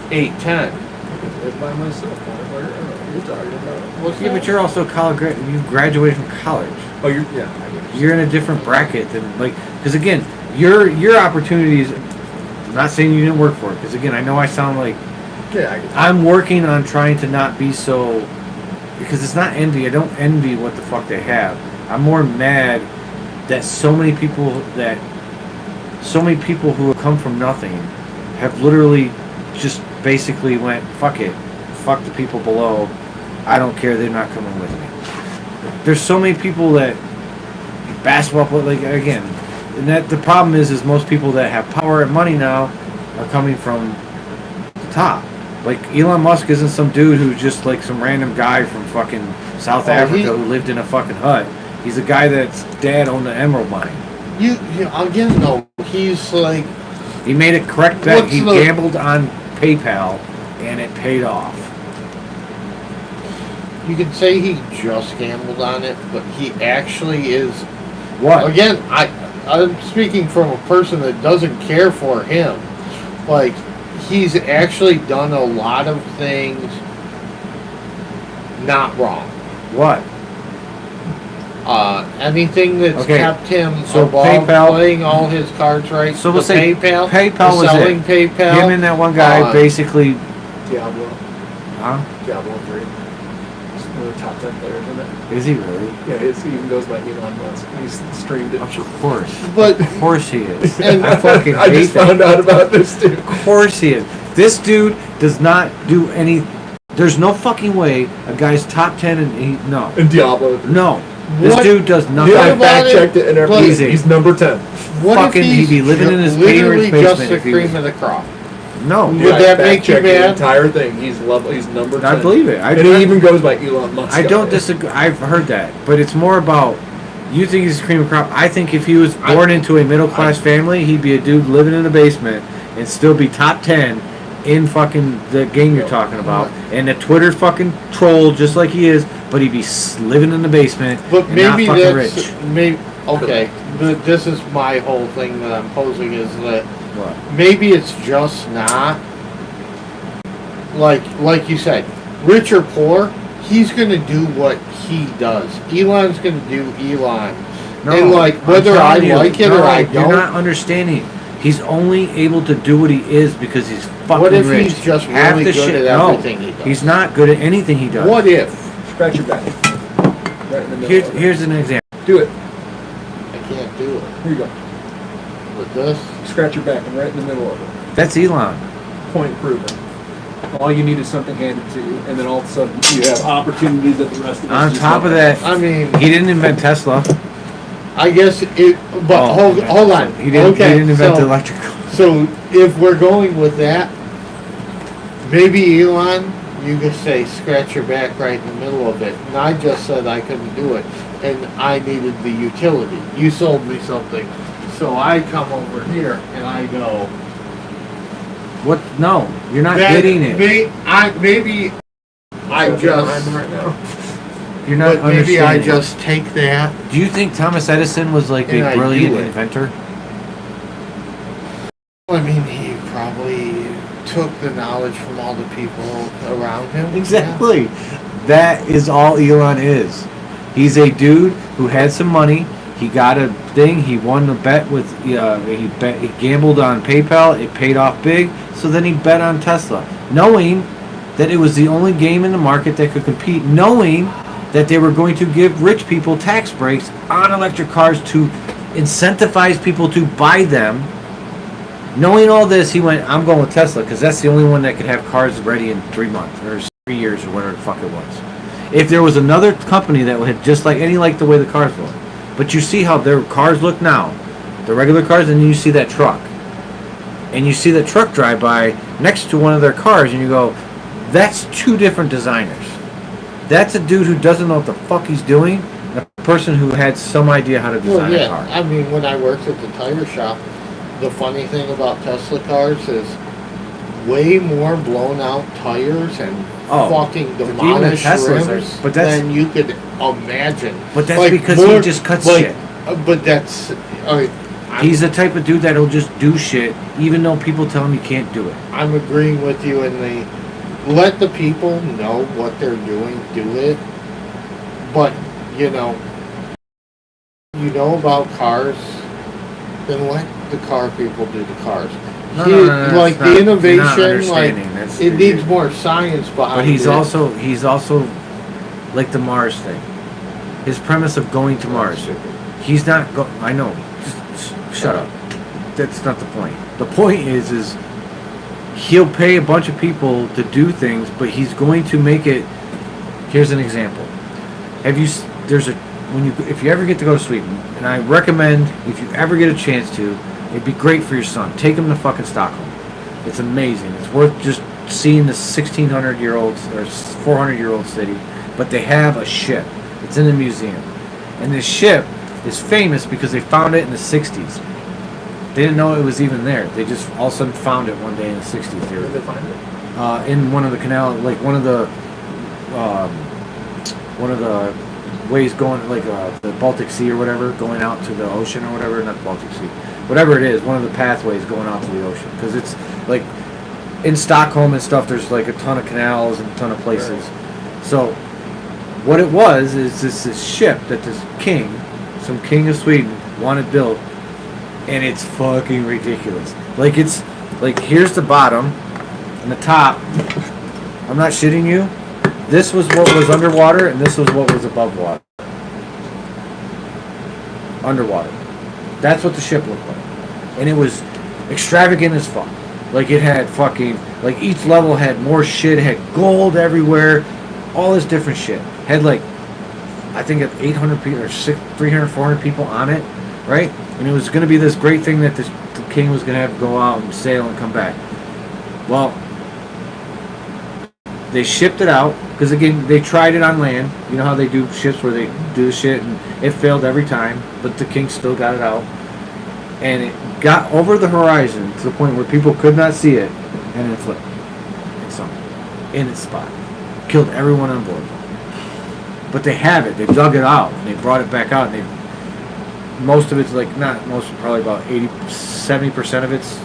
8, 10. I live by myself. What are you talking about? What's Yeah, that? but you're also you graduated from college. Oh, I get you. You're in a different bracket than because again, your opportunities. I'm not saying you didn't work for it, because again, I know I sound like Yeah, I get you. I'm working on trying to not be so, because it's not envy. I don't envy what the fuck they have. I'm more mad that so many people who have come from nothing have literally just basically went, fuck it, fuck the people below. I don't care. They're not coming with me. There's so many people that basketball, like again. And that the problem is most people that have power and money now are coming from the top. Like Elon Musk isn't some dude who's just like some random guy from fucking South Africa who lived in a fucking hut. He's a guy that's dad owned the emerald mine. You again though, he's like He made a correct bet. What's He the- gambled on PayPal, and it paid off. You could say he just gambled on it, but he actually is. What? Again, I'm speaking from a person that doesn't care for him. Like, he's actually done a lot of things not wrong. What? Anything that's Okay, kept him so above PayPal- playing all his cards right. So we'll the say PayPal PayPal was selling it. PayPal. Him and that one guy basically. Diablo. Huh? Diablo 3. He's one of the top 10 players in it. Is he really? Yeah, he even goes by Elon Musk. He's streamed it. Of course. But Of course he is. And- I fucking I hate just that. found out about this too. Of course he is. This dude does not do any. There's no fucking way a guy's top 10 and he. No. And Diablo 3. No. This What- dude does nothing. Yeah, I about fact checked it and but- everything. He's number 10. what fucking- if he's he'd be living in his literally parents' just basement the if he cream was- of the crop? No. Would Yeah, I that fact make you checked the mad? entire thing. He's number 10. I believe it. and he even goes by Elon Musk. I don't disagree. I've heard that, but it's more about you think he's a cream of crop. I think if he was born into a middle class family, he'd be a dude living in a basement and still be top 10 in fucking the game you're talking about, and a Twitter fucking troll just like he is, but he'd be living in the basement But and maybe not fucking that's rich. maybe okay. But this is my whole thing that I'm posing is that What? maybe it's just not like you said, rich or poor. He's gonna do what he does. Elon's gonna do Elon, and like I'm whether I telling you, like it or no, I you're don't. not understanding. He's only able to do what he is because he's fucking What if rich. he's just Half really the good shit- at no, everything he does? he's not good at anything he does. What if Scratch your back. Right in the middle. of it. Here's an example. Do it. I can't do it Here you go. with this? Scratch your back and right in the middle of it. That's Elon. Point proven. All you need is something handed to you, and then all of a sudden you have opportunities that the rest of us On just top of don't that, I mean, he didn't invent Tesla. I guess it. But Oh, hold on. He didn't, okay, he didn't invent so, the electric car. So if we're going with that, maybe Elon, you could say scratch your back right in the middle of it. And I just said I couldn't do it, and I needed the utility. You sold me something, so I come over here and I go. What? No, you're not that getting it. maybe I have. just. I'm right now. You're not But maybe I understanding. just take that. Do you think Thomas Edison was like And I a brilliant do it. inventor? I mean, he probably took the knowledge from all the people around him. Exactly. That is all Elon is. He's a dude who had some money. He got a thing. He won a bet with. He gambled on PayPal. It paid off big. So then he bet on Tesla, knowing that it was the only game in the market that could compete. Knowing that they were going to give rich people tax breaks on electric cars to incentivize people to buy them. Knowing all this, he went, I'm going with Tesla because that's the only one that could have cars ready in 3 months or 3 years or whatever the fuck it was. If there was another company that had just like the way the cars look, but you see how their cars look now, the regular cars, and then you see that truck, and you see that truck drive by next to one of their cars, and you go, that's two different designers. That's a dude who doesn't know what the fuck he's doing, and a person who had some idea how to Well, design a yeah. car. I mean, when I worked at the tire shop, the funny thing about Tesla cars is way more blown out tires and fucking even the demolished Teslas rims but that's than you could imagine. but that's Like, because more- he just cuts like, shit. But that's. He's the type of dude that'll just do shit, even though people tell him you can't do it. I'm agreeing with you in the let the people know what they're doing, do it. But you know about cars, then let the car people do the cars. No, Like that's the not- you're not innovation, like understanding. That's- it needs more science behind But it. he's also like the Mars thing. His premise of going to Mars. He's not go. I know. Shut up. That's not the point. The point is he'll pay a bunch of people to do things, but he's going to make it. Here's an example. If you ever get to go to Sweden, and I recommend if you ever get a chance to, it'd be great for your son. Take him to fucking Stockholm. It's amazing. It's worth just seeing the 1600-year-old or 400-year-old city. But they have a ship. It's in a museum, and this ship is famous because they found it in the 60s. They didn't know it was even there. They just all of a sudden found it one day in the 60s. Where did they find it? In one of the canal, like one of the ways going, like the Baltic Sea or whatever, going out to the ocean or whatever, not the Baltic Sea, whatever it is, one of the pathways going out to the ocean. Because it's like in Stockholm and stuff, there's like a ton of canals and a ton of places. Right. So what it was is this ship that this king, some king of Sweden, wanted built, and it's fucking ridiculous. Like it's like here's the bottom, and the top. I'm not shitting you. This was what was underwater, and this was what was above water. Underwater. That's what the ship looked like, and it was extravagant as fuck. Like it had fucking like each level had more shit. It had gold everywhere, all this different shit. Had like I think 800 people or 300, 400 people on it, right? And it was going to be this great thing that the king was going to have to go out and sail and come back. Well, they shipped it out because again they tried it on land. You know how they do ships where they do the shit and it failed every time, but the king still got it out, and it got over the horizon to the point where people could not see it, and it flipped. It sunk in its spot, killed everyone on board. But they have it. They dug it out and they brought it back out, and they most of it's like not most, probably about 70% of it's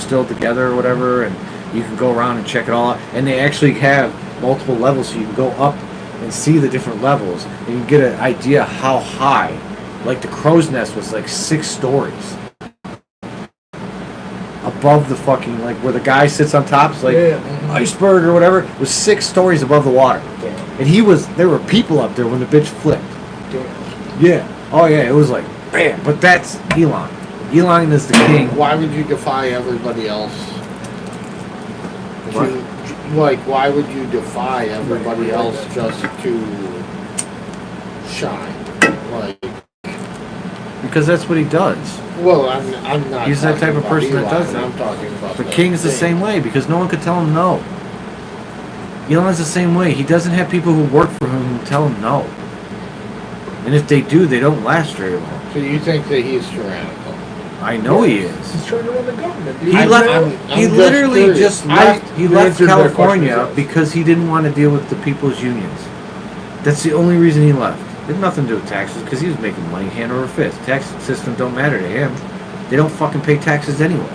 still together or whatever, and you can go around and check it all out. And they actually have multiple levels, so you can go up and see the different levels, and you can get an idea how high. Like the crow's nest was like 6 stories above the fucking, like where the guy sits on top, it's like iceberg or whatever, was 6 stories above the water. And there were people up there when the bitch flipped. Yeah. Oh yeah, it was like, bam. But that's Elon. Elon is the king. Why would you defy everybody else? What? Why would you defy everybody else just to shine? Like, Because that's what he does. well, I'm not. He's that type of talking person that about does Elon, that. I'm talking about The king's the same way because no one could tell him no. Elon's the same way. He doesn't have people who work for him who tell him no. And if they do, they don't last very long. So you think that he's tyrannical? I know he is. He's trying to run the government. Dude. He I'm literally just just curious. left. He You left answered that California question, because he didn't want to deal with the people's unions. That's the only reason he left. It had nothing to do with taxes because he was making money hand over fist. Tax system don't matter to him. They don't fucking pay taxes anyway.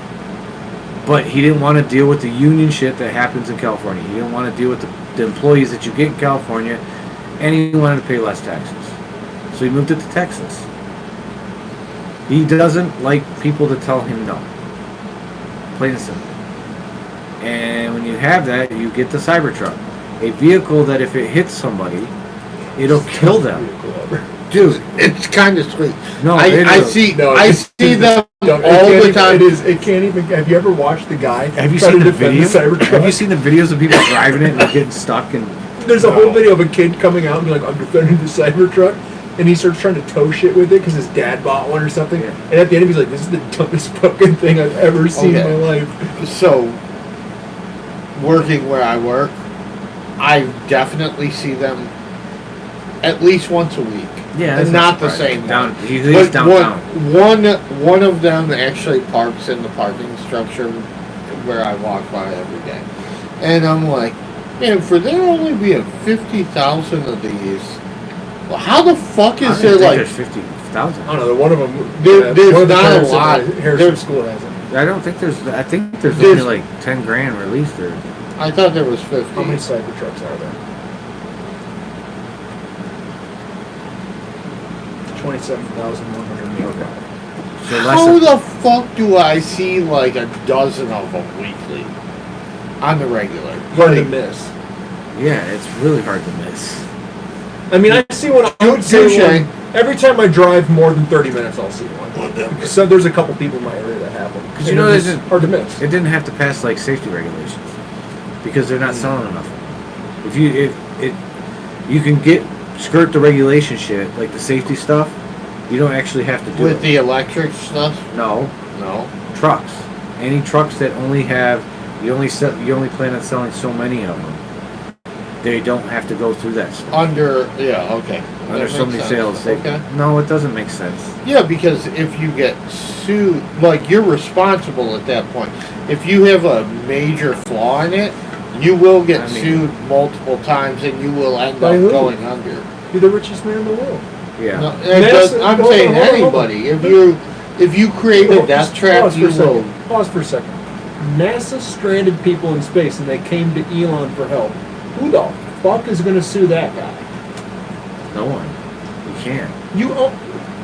But he didn't want to deal with the union shit that happens in California. He didn't want to deal with the employees that you get in California, and he wanted to pay less taxes. So he moved it to Texas. He doesn't like people to tell him no. Plain and simple. And when you have that, you get the Cybertruck. A vehicle that if it hits somebody, it'll kill them. Dude, it's kind of sweet. No, I see them all the time. It can't even. Have you ever watched the guy? Have you try seen to the defend video? Cybertruck? Have you seen the videos of people driving it and getting stuck? And There's a whole video of a kid coming out and being like, I'm defending the Cybertruck. And he starts trying to tow shit with it because his dad bought one or something. Yeah. And at the end, he's like, this is the dumbest fucking thing I've ever seen in my life. So, working where I work, I definitely see them at least once a week. yeah, And that's not the surprising. same Down, one. he's But downtown. one of them actually parks in the parking structure where I walk by every day. And I'm like, man, for there only being 50,000 of these, well, how the fuck I is don't there think like... there's 50,000. I don't know. One of them. There's one of the not a parents at lot. my Harrison There's- School has it. I don't think there's. I think there's There's- only like 10 grand released or. I thought there was 50. How many Cybertrucks are there? 27,185. So How less the fuck do I see like a dozen of them weekly on the regular? Hard to Like, miss. yeah, it's really hard to miss. I mean, I see one. I would say Touche. one. Every time I drive more than 30 minutes, I'll see one. So there's a couple people in my area that have them. Because you know, it's there's hard to miss. It didn't have to pass like safety regulations because they're not selling enough. If you you can skirt the regulation shit like the safety stuff. You don't actually have to do with it. the electric stuff? No, No. trucks. Any trucks that only have you only plan on selling so many of them. they don't have to go through that stuff. Under Under That so makes many sense. sales. Okay. No, it doesn't make sense. Yeah, because if you get sued, like you're responsible at that point. If you have a major flaw in it, you will get sued multiple times, and you will end By up who? going under. You're the richest man in the world. Yeah. No, I'm hold saying on, hold on. anybody. If you create a death trap, Pause for you a second. will. Pause for a second. NASA stranded people in space, and they came to Elon for help. Who the fuck is going to sue that guy? No one. You can't.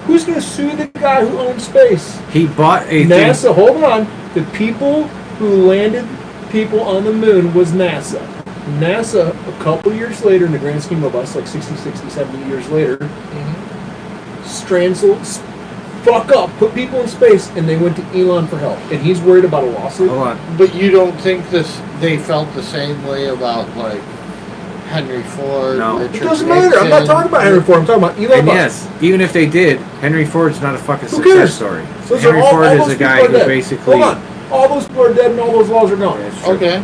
Who's going to sue the guy who owns space? He bought a NASA. thing. Hold on. The people who landed people on the moon was NASA. NASA, a couple years later, in the grand scheme of us, like 60, 70 years later, fuck up, put people in space, and they went to Elon for help. And he's worried about a lawsuit. Hold on. But you don't think they felt the same way about like Henry Ford? No. Richard It doesn't matter. I'm not Nixon? talking about Henry Ford. I'm talking about Elon And Musk. yes, even if they did, Henry Ford's not a fucking Who success cares? story. Those Henry are all Ford is those a people guy are who dead. basically. Hold on. All those people are dead and all those laws are gone. That's true. Okay.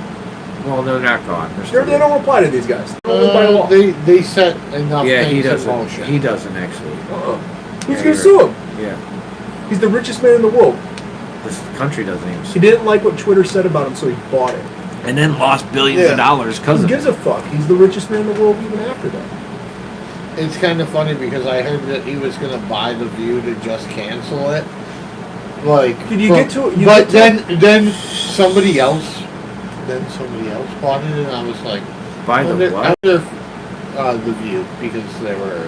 Well, they're not gone. They're still They don't apply to these guys. They're only by law. They set enough Yeah, he things in doesn't. motion. He doesn't actually. Who's Yeah, going to you're sue him? Yeah. He's the richest man in the world. This country doesn't even. He didn't like what Twitter said about him, so he bought it. And then lost billions of dollars because Who of gives it. a fuck? He's the richest man in the world even after that. It's kind of funny because I heard that he was going to buy The View to just cancel it. Like, Did you get to it? You but get to then somebody else bought it, and I was like, By the what? I wonder if, The View, because they were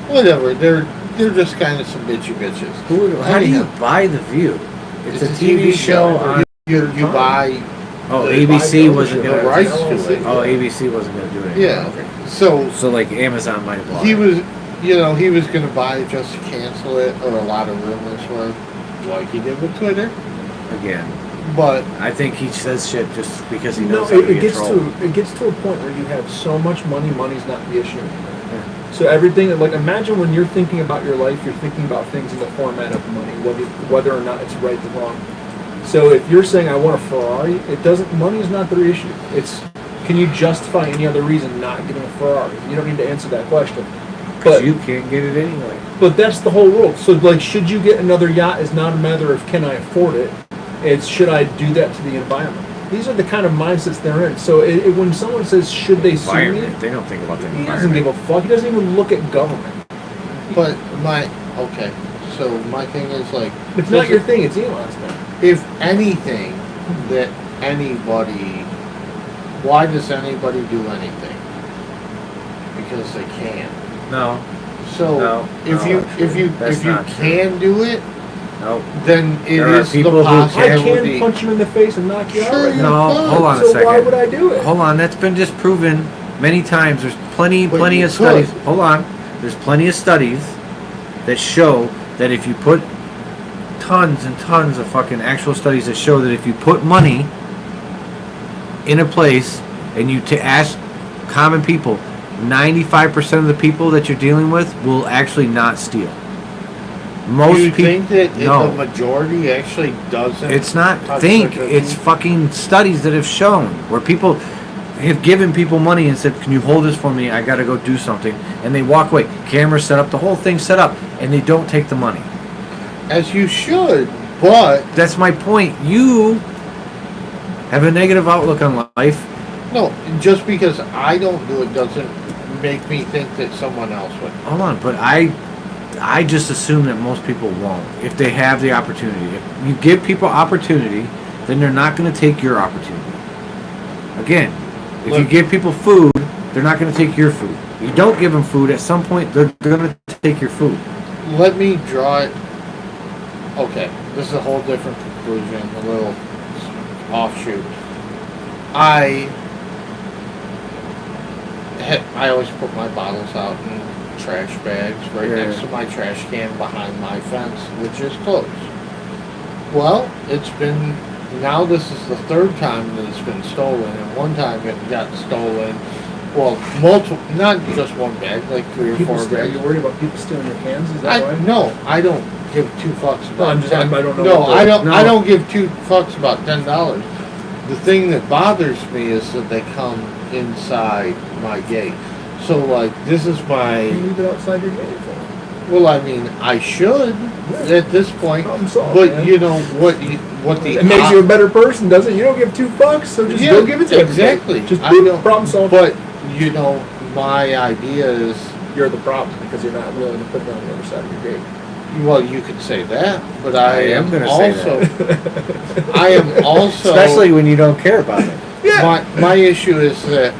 whatever. They're just kind of some bitches. How do you buy The View? It's a TV show on. You buy Oh, They ABC buy wasn't the gonna. rights to it. Oh, ABC wasn't gonna do it. Yeah. Okay. So like Amazon might have bought he it. was, he was going to buy it just to cancel it, or a lot of rumors were, like he did with Twitter. Again. But I think he says shit just because he No, knows how to it get gets trolled. to a point where you have so much money. Money's not the issue. So everything, like imagine when you're thinking about your life, you're thinking about things in the format of money, whether or not it's right or wrong. So if you're saying I want a Ferrari, money is not the issue. It's can you justify any other reason not getting a Ferrari? You don't need to answer that question. Because you can't get it anyway. But that's the whole rule. So like, should you get another yacht is not a matter of can I afford it. It's should I do that to the environment. These are the kind of mindsets they're in. So when someone says should they sue me, Environment. They don't think about the he doesn't environment. give a fuck. He doesn't even look at government. But so my thing is like, It's not your thing. It's Elon's thing. if anything, that anybody, why does anybody do anything? Because they can. No. So No, if no, you actually, that's not true. can do it, No. then it There are is people the who I possibility. can punch him in the face and knock you out. Sure Right you now. No. could. Hold on a So second. why would I do it? Hold on. That's been disproven many times. There's plenty But of you studies. could. Hold on. There's plenty of studies that show that if you put tons and tons of fucking actual studies that show that if you put money in a place and you ask common people, 95% of the people that you're dealing with will actually not steal. Most Do you people think that no. the majority actually doesn't? It's not touch think. their It's cookie? fucking studies that have shown where people have given people money and said, "Can you hold this for me? I got to go do something," and they walk away. Camera set up, the whole thing set up, and they don't take the money. As you should, but That's my point. You have a negative outlook on life. no, just because I don't do it doesn't make me think that someone else would. Hold on, but I just assume that most people won't if they have the opportunity. If you give people opportunity, then they're not going to take your opportunity. Again, if you give people food, they're not going to take your food. You don't give them food, at some point they're going to take your food. Let me draw it. Okay, this is a whole different conclusion, a little offshoot. I always put my bottles out in trash bags right Yeah. next to my trash can behind my fence, which is closed. Well, it's been, now this is the third time that it's been stolen, and one time it got stolen, well, multiple, not just one bag, like 3 or 4 Are bags. you worried about people stealing your cans? Is that why? No, I don't give 2 fucks No, about I'm just- I don't know No, what the- I don't. no. I don't give 2 fucks about $10. The thing that bothers me is that they come inside my gate. So like this is my. You leave it outside your gate for. Well, I mean, I should at this point, Problem solved, but man. you know what the It makes you a better person, doesn't it? You don't give $2, so just Yeah, go give it to exactly. everybody. Just I boop, know. problem solved. But you know, my idea is, You're the problem because you're not willing to put it on the other side of your gate. well, you could say that, but I am am gonna say also, I am also, Especially when you don't care about it. Yeah. my issue is that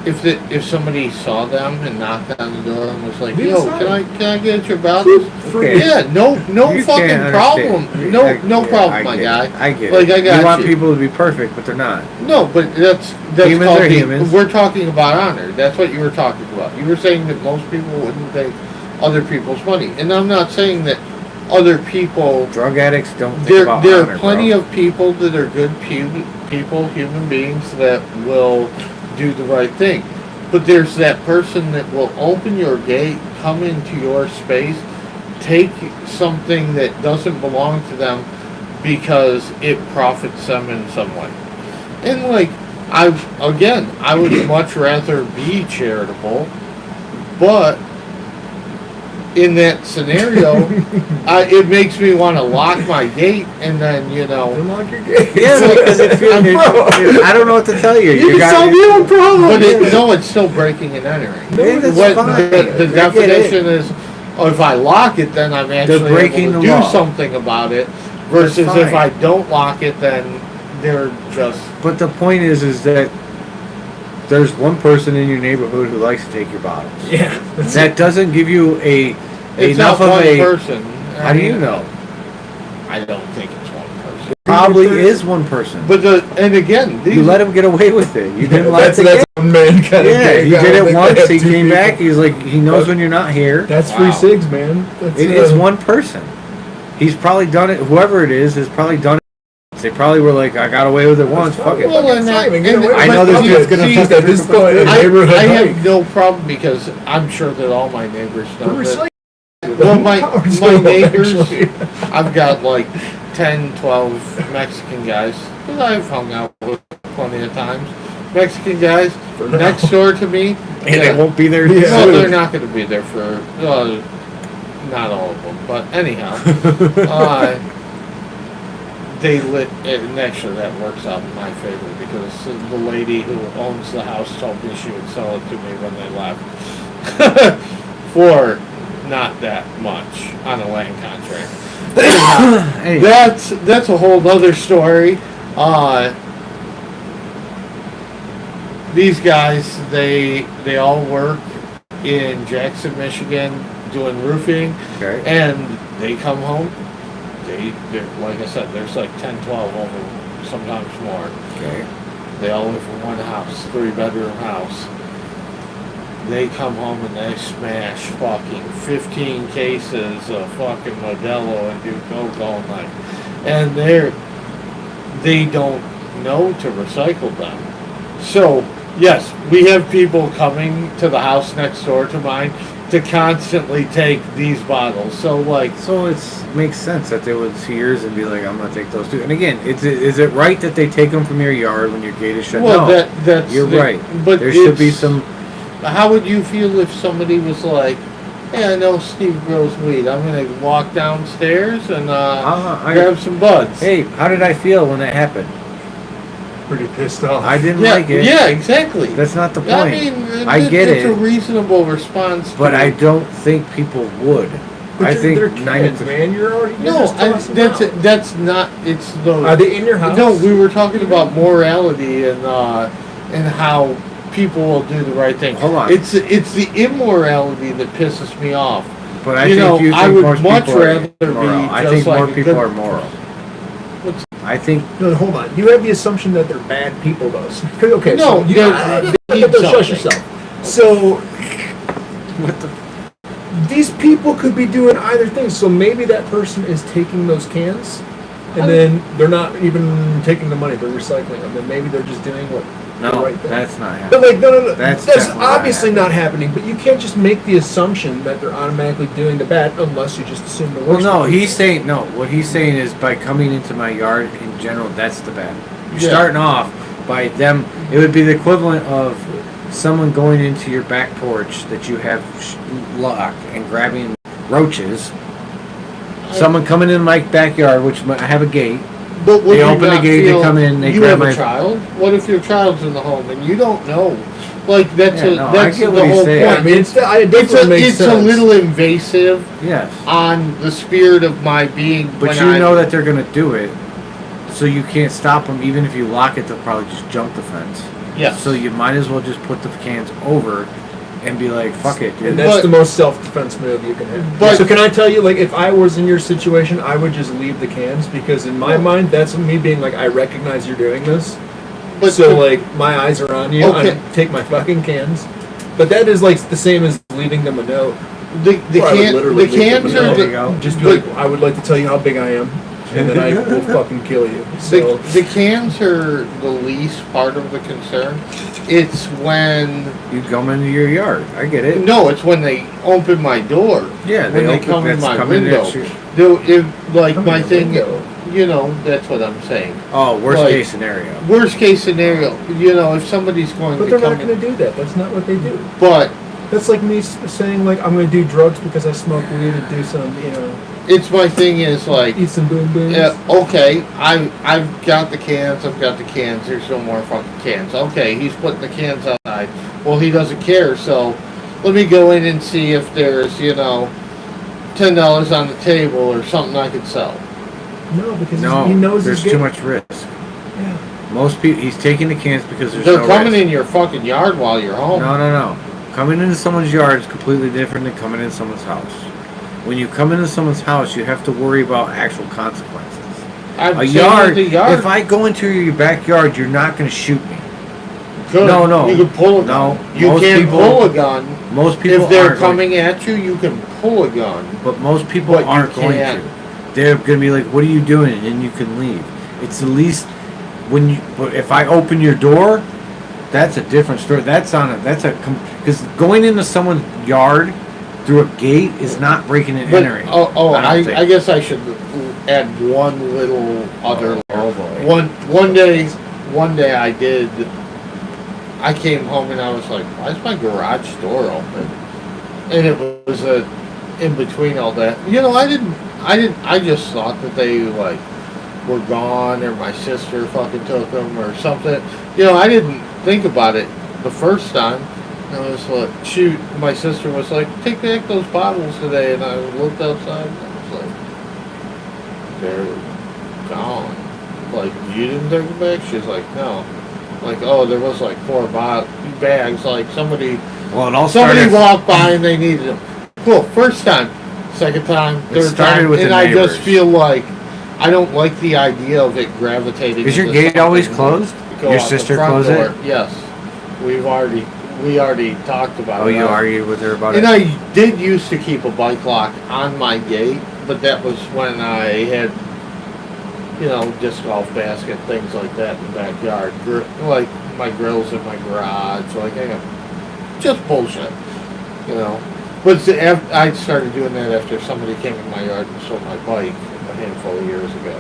if somebody saw them and knocked on the door and was like, Leave "Yo, it can I get your Okay. bottles?" Free. Yeah, no You fucking can't problem. understand. No I problem, my get guy. it. I get Like, it. I got you want you. people to be perfect, but they're not. No, but that's Humans called are humans. We're talking about honor. That's what you were talking about. You were saying that most people wouldn't take other people's money, and I'm not saying that other people. Drug addicts don't think There, about there honor, are plenty bro. of people that are good people, human beings that will do the right thing. But there's that person that will open your gate, come into your space, take something that doesn't belong to them because it profits them in some way. And like, I would much rather be charitable, but in that scenario, it makes me want to lock my gate and then, Unlock your gate. Yeah, because if you're, I don't know what to tell you. You can solve your own problem. but it's still breaking and entering. Yeah, that's What fine. the I get it. definition is, if I lock it, then I'm actually breaking able the to do law. something about it. Versus That's if I fine. don't lock it, then they're just. But the point is that there's one person in your neighborhood who likes to take your bottles. Yeah. That doesn't give you It's enough not of one a. person. How do you know? I don't think it's one person. Probably is one person. But and again, these You let him get away with it. You didn't let that's it. a man kind of Yeah, gate. he I did don't it think once. they have He two came people. back. He's like, he knows when you're not here. That's Wow. free cigs, man. That's, It is one person. He's probably done it. Whoever it is has probably done it. They probably were like, I got away with it once. Fuck it. Well, and I I know this dude's gonna see, fuck at this point in I neighborhood have hike. no problem because I'm sure that all my neighbors know We're that. recycling. Well, my neighbors, Actually. I've got like 10, 12 Mexican guys that I've hung out with plenty of times. Mexican guys For now. next door to me. And it won't be there. Yeah. Well, they're not going to be there for, not all of them, but anyhow. They lit, and actually that works out in my favor because the lady who owns the house told me she would sell it to me when they left. For not that much on a land contract. Hey, That's a whole other story. These guys, they all work in Jackson, Michigan, doing roofing, okay. and they come home. They're, like I said, there's like 10, 12 over, sometimes more. Okay. They all live in one house, 3-bedroom house. They come home and they smash fucking 15 cases of fucking Modelo and do coke all night. And they don't know to recycle them. So, yes, we have people coming to the house next door to mine to constantly take these bottles. So, like, So it makes sense that they would see yours and be like, I'm gonna take those too. And again, is it right that they take them from your yard when your gate is shut? well, No, that's you're right. But There should be it's- some. How would you feel if somebody was like, "Hey, I know Steve grows weed. I'm gonna walk downstairs and grab some buds." Hey, how did I feel when that happened? Pretty pissed off. I didn't yeah, like it. yeah, exactly. That's not the point. I mean, I get it's it. a reasonable response. But to I it. don't think people would. But I think they're 90%. kids, man. You're already. You're No, just tossing them out. that's not. It's the. Are they in your house? No, we were talking about morality and how people will do the right thing. Hold on. It's the immorality that pisses me off. But I You think know, you I think would most much people are rather be moral. I just think like more a people good- are moral. What's- I think No, hold on. You have the assumption that they're bad people, though. Okay, No, so you they need shush something. yourself. So what the these people could be doing either thing. So maybe that person is taking those cans, and then they're not even taking the money; they're recycling them. And maybe they're just doing what the no, right thing. that's not But happening. like, no. That's That's definitely not obviously not happening. But you can't just make the assumption that they're automatically doing the bad unless you just assume the Well, worst. no, he's saying no. What he's saying is by coming into my yard in general, that's the bad. You're Yeah. starting off by them. It would be the equivalent of someone going into your back porch that you have locked and grabbing roaches. Someone coming in my backyard, which I have a gate. But would They you open the not gate, they feel come in, they you grab have a my- child? What if your child's in the home and you don't know? Like that's Yeah, no, I that's get the what he's whole saying. point. I mean, it definitely makes It's sense. a little invasive Yes. on the spirit of my being. But when you I- know that they're going to do it, so you can't stop them. Even if you lock it, they'll probably just jump the fence. Yes. So you might as well just put the cans over and be like, fuck it, dude. And that's But- the most self-defense move you can have. But- So can I tell you, like, if I was in your situation, I would just leave the cans because in my mind, that's me being like, I recognize you're doing this. But So the- like, my eyes are on you. Okay. I take my fucking cans. But that is like the same as leaving them a note. the Or I would literally the leave them cans a are note. There you go. Just be But- like, I would like to tell you how big I am, and then I will fucking kill you. So the cans are the least part of the concern. It's when You come into your yard. I get it. no, it's when they open my door. Yeah, when they open- come in that's my coming window. at you. Like Come my in the thing, window. you know, that's what I'm saying. Oh, worst Like- case scenario. Worst case scenario, you know, if somebody's going but to they're come not going in, to do that. That's not what they do. but That's like me saying like I'm going to do drugs because I smoke weed and do some, it's my thing is like, eat some boom booms. yeah, okay, I've got the cans, there's no more fucking cans. Okay, he's putting the cans outside. Well, he doesn't care, so let me go in and see if there's, $10 on the table or something I could sell. No, because No, he knows there's he's too getting- much risk. Yeah. Most people, he's taking the cans because there's They're no coming risk. in your fucking yard while you're home. No. Coming into someone's yard is completely different than coming in someone's house. When you come into someone's house, you have to worry about actual consequences. I'm A saying yard, with the yard, if I go into your backyard, you're not going to shoot me. good. no. You can pull a No, gun. You most can't people- pull a gun. Most people If they're aren't going- coming at you, you can pull a gun. but most people But you aren't going to. can't. They're going to be like, "What are you doing?" And you can leave. It's the least when you. But if I open your door, that's a different story. Because going into someone's yard through a gate is not breaking and But, entering. I don't think. guess I should add one little other. Oh boy. One day I did. I came home and I was like, "Why is my garage door open?" And it was in between all that. I just thought that they like were gone or my sister fucking took them or something. I didn't think about it the first time. I was like, shoot, my sister was like, take back those bottles today, and I looked outside and I was like, they're gone. Like, you didn't take them back? She's like, no. Like, oh, there was like 4 bags. Like somebody Well, it all somebody started. walked by and they needed them. Cool. First time, second time, It third started time, with and the I neighbors. just feel like I don't like the idea of it gravitating. Is your into gate always something closed? go Your out the sister front closed it? door. Yes, we already talked about Oh, it. you argued with her about And it. I did used to keep a bike lock on my gate, but that was when I had, disc golf basket, things like that in the backyard. Like my grills in my garage, like just bullshit, But I started doing that after somebody came in my yard and stole my bike a handful of years ago.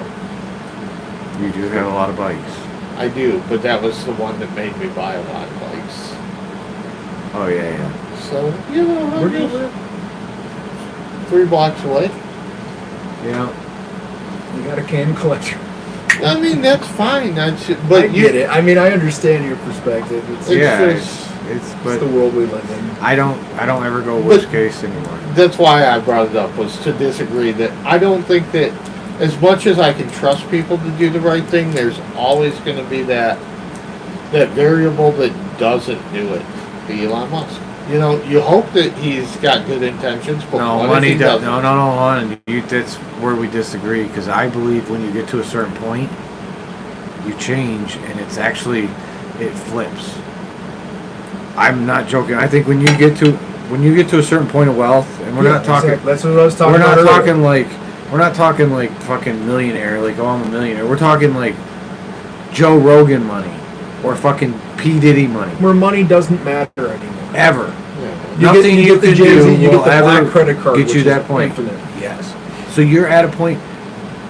You do have a lot of bikes. I do, but that was the one that made me buy a lot of bikes. Oh yeah. So, Where I'm do you just live? 3 blocks away. Yeah. You got a can collector. I mean, that's fine. I But get it. I mean, I understand your perspective. It's Yeah. just- But the world we live in. I don't ever go worst case anymore. that's why I brought it up, was to disagree that I don't think that as much as I can trust people to do the right thing, there's always going to be that variable that doesn't do it. The Elon Musk. You hope that he's got good intentions, but No, what money if he does. doesn't? No, hon. That's where we disagree. Because I believe when you get to a certain point, you change, and it flips. I'm not joking. I think when you get to a certain point of wealth, and we're not talking. Exactly. That's what I was talking We're about. not earlier. talking like fucking millionaire. Like, oh, I'm a millionaire. We're talking like Joe Rogan money or fucking P Diddy money. Where money doesn't matter anymore. Ever. Yeah. Nothing you get the could Jay-Z, do you will get the ever black credit card, get which you is that point. infinite. Yes. So you're at a point.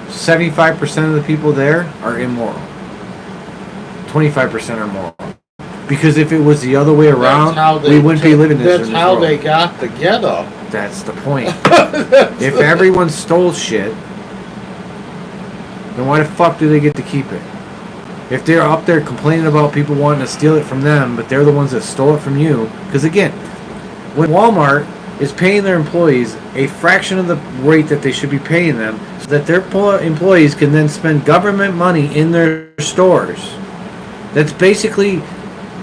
75% of the people there are immoral. 25% or more. Because if it was the other way That's around, how they we wouldn't be living this. That's in this how world. they got the ghetto. That's the point. If everyone stole shit, then why the fuck do they get to keep it? If they're up there complaining about people wanting to steal it from them, but they're the ones that stole it from you, because again, when Walmart is paying their employees a fraction of the rate that they should be paying them, so that their employees can then spend government money in their stores, that's basically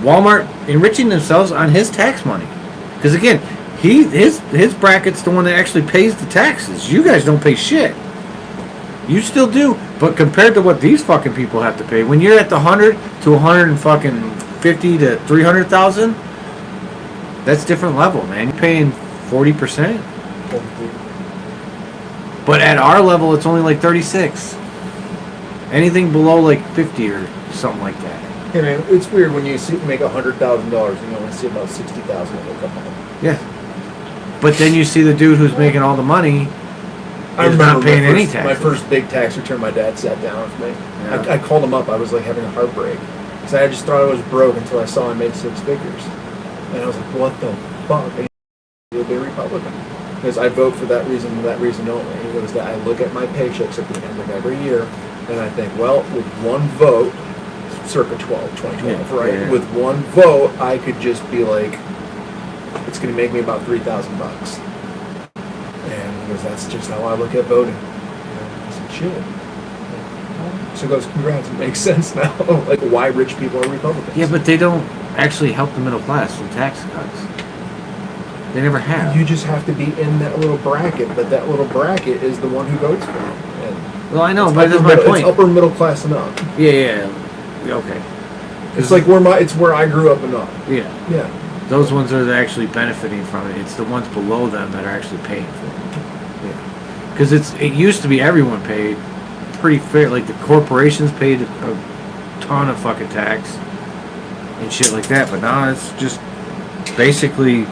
Walmart enriching themselves on his tax money. Because again, his bracket's the one that actually pays the taxes. You guys don't pay shit. You still do, but compared to what these fucking people have to pay, when you're at the 100 to 150 to 300,000, that's different level, man. You're paying 40%. But at our level, it's only like 36. Anything below like 50 or something like that. Hey man, it's weird when you make $100,000 and you only see about 60,000 of it come home. Yeah. But then you see the dude who's making all the money is not paying any taxes. My first big tax return, my dad sat down with me. Yeah. I called him up. I was like having a heartbreak because I just thought I was broke until I saw I made six figures, and I was like, "What the fuck?" And he would be a Republican because I vote for that reason and that reason only. And it was that I look at my paychecks at the end of every year, and I think, well, with one vote, circa 2012, Yeah, right? yeah. With one vote, I could just be like, it's going to make me about $3,000. And because that's just how I look at voting. I said, shit. So he goes, congrats, it makes sense now. Like why rich people are Republicans. Yeah, but they don't actually help the middle class with tax cuts. They never have. You just have to be in that little bracket, but that little bracket is the one who votes for you. And Well, I know, it's but that's upper my middle- point. It's upper middle class and up. Yeah. Okay. It's like it's where I grew up and up. Yeah. Yeah. Those ones are actually benefiting from it. It's the ones below them that are actually paying for it. Yeah. Because it used to be everyone paid pretty fair. Like the corporations paid a ton of fucking tax and shit like that. But now it's just basically,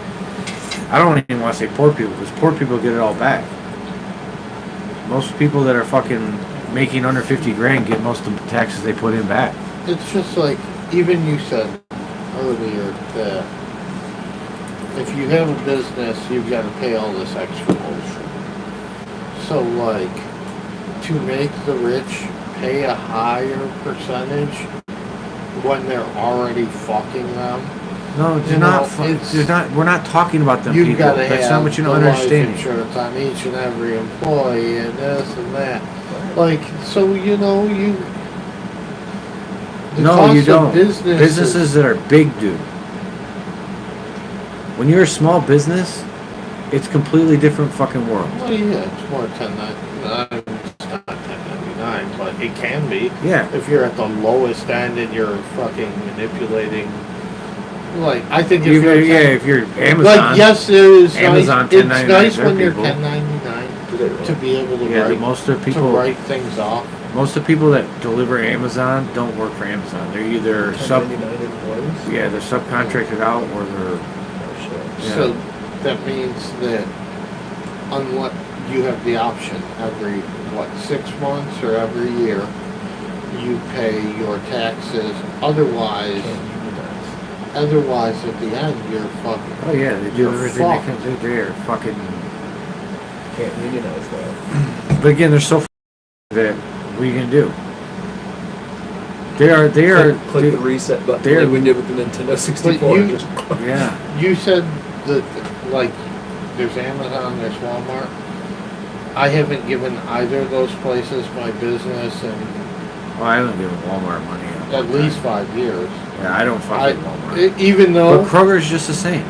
I don't even want to say poor people because poor people get it all back. Most people that are fucking making under 50 grand get most of the taxes they put in back. It's just like, even you said earlier that if you have a business, you've got to pay all this extra bullshit. So, like, to make the rich pay a higher percentage when they're already fucking them, No, they're not. We're not talking about them you've people. got to That's have not what you're the not life understanding. insurance on each and every employee and this and that. Like, so, you know, the No, cost you of don't. businesses Businesses that are big, dude. When you're a small business, it's a completely different fucking world. Well, yeah, it's more 1099. It's not 1099, but it can be. Yeah. If you're at the lowest end and you're fucking manipulating, like, I think if If you're Amazon. like, yes, it is Amazon nice. It's 1099 nice their when you're people. 1099 to be able to Yeah, write, most of the to people. write things off. Most of the people that deliver Amazon don't work for Amazon. They're either 1099 employees? they're subcontracted out or they're. Oh, shit. Yeah. So that means that unless you have the option every 6 months or every year, you pay your taxes. Otherwise, at the end, you're fucking. Oh yeah, they do You're everything they fucked. can do. They're fucking. Can't unionize that. But again, they're so that what are you gonna do? They are. Click the reset button they're- like we did with the Nintendo 64. you- Yeah. You said that, like, there's Amazon, there's Walmart. I haven't given either of those places my business in Well, I don't give Walmart money. at least 5 years. Yeah, I don't fuck with Walmart. Even though, But Kroger's just the same.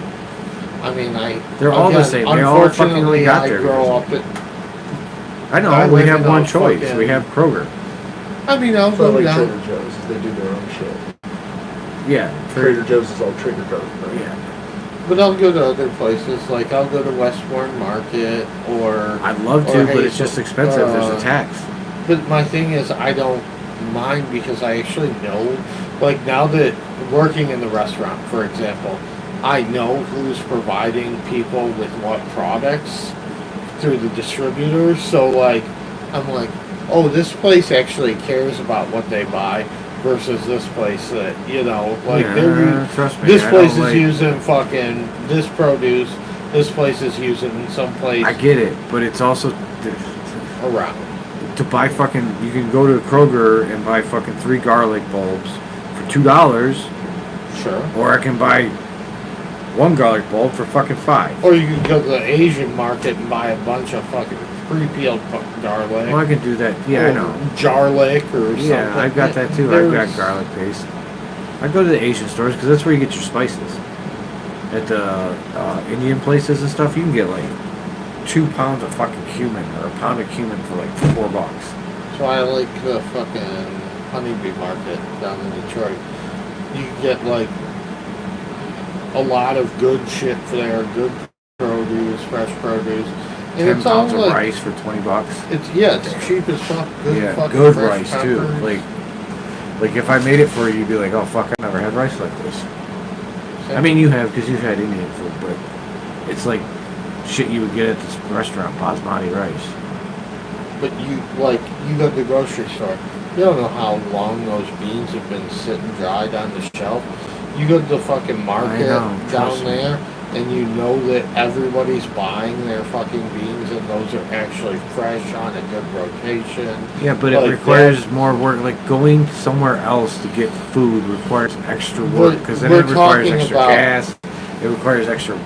I mean, They're all the again, same. They all fucking unfortunately, got I their grow up business. at, I know. I We live have in one a choice. fucking- We have Kroger. I mean, I'll It's not go like down. Trader Joe's. They do their own shit. Yeah. Trader Joe's is all Trader Joe's, right? Yeah. But I'll go to other places, like I'll go to Westbourne Market or. I'd love or to, but it's Hazel- just expensive. There's a tax. But my thing is, I don't mind because I actually know, like now that working in the restaurant, for example, I know who's providing people with what products through the distributors. So like, I'm like, oh, this place actually cares about what they buy. versus this place that, you know, like trust me. this I place don't is like- using fucking this produce, this place is using some place I get it, but it's also around. to buy fucking. You can go to Kroger and buy fucking 3 garlic bulbs for $2, Sure. or I can buy 1 garlic bulb for fucking $5. Or you can go to the Asian market and buy a bunch of fucking pre-peeled garlic. Well, I can do that. Yeah, I know. Garlic or something. Yeah, I've got that too. I've got garlic paste. I go to the Asian stores because that's where you get your spices. At the Indian places and stuff, you can get like 2 pounds of fucking cumin or a pound of cumin for like $4. That's why I like the fucking honeybee market down in Detroit. You can get like a lot of good shit for there, good produce, fresh produce. And 10 it's all pounds of like, rice for $20. it's cheap as fuck. Good Yeah, fucking good fresh rice too. peppers. Like if I made it for you, you'd be like, "Oh fuck, I never had rice like this." I mean, you have because you've had Indian food, but it's like shit you would get at this restaurant, basmati rice. But you go to the grocery store. You don't know how long those beans have been sitting dried on the shelf. You go to the fucking market trust down me. there, and you know that everybody's buying their fucking beans, and those are actually fresh on a good rotation. Yeah, but Like it requires more work. Like going somewhere else to get food requires extra work because then We're it requires talking extra about- gas. It requires extra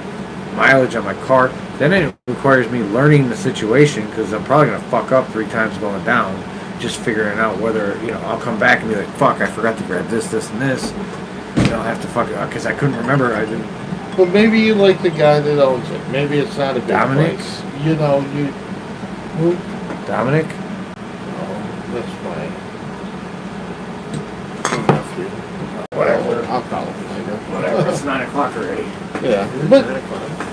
mileage on my car. Then it requires me learning the situation because I'm probably gonna fuck up 3 times going down, just figuring out whether I'll come back and be like, "Fuck, I forgot to grab this, this, and this." I'll have to fuck it up because I couldn't remember. I didn't. But maybe you like the guy that owns it. Maybe it's not a big Dominic? place. You know, who? Dominic. Oh, that's my nephew. Whatever. I'll call him later. Whatever. It's 9 o'clock already. Yeah, It's but 9 o'clock.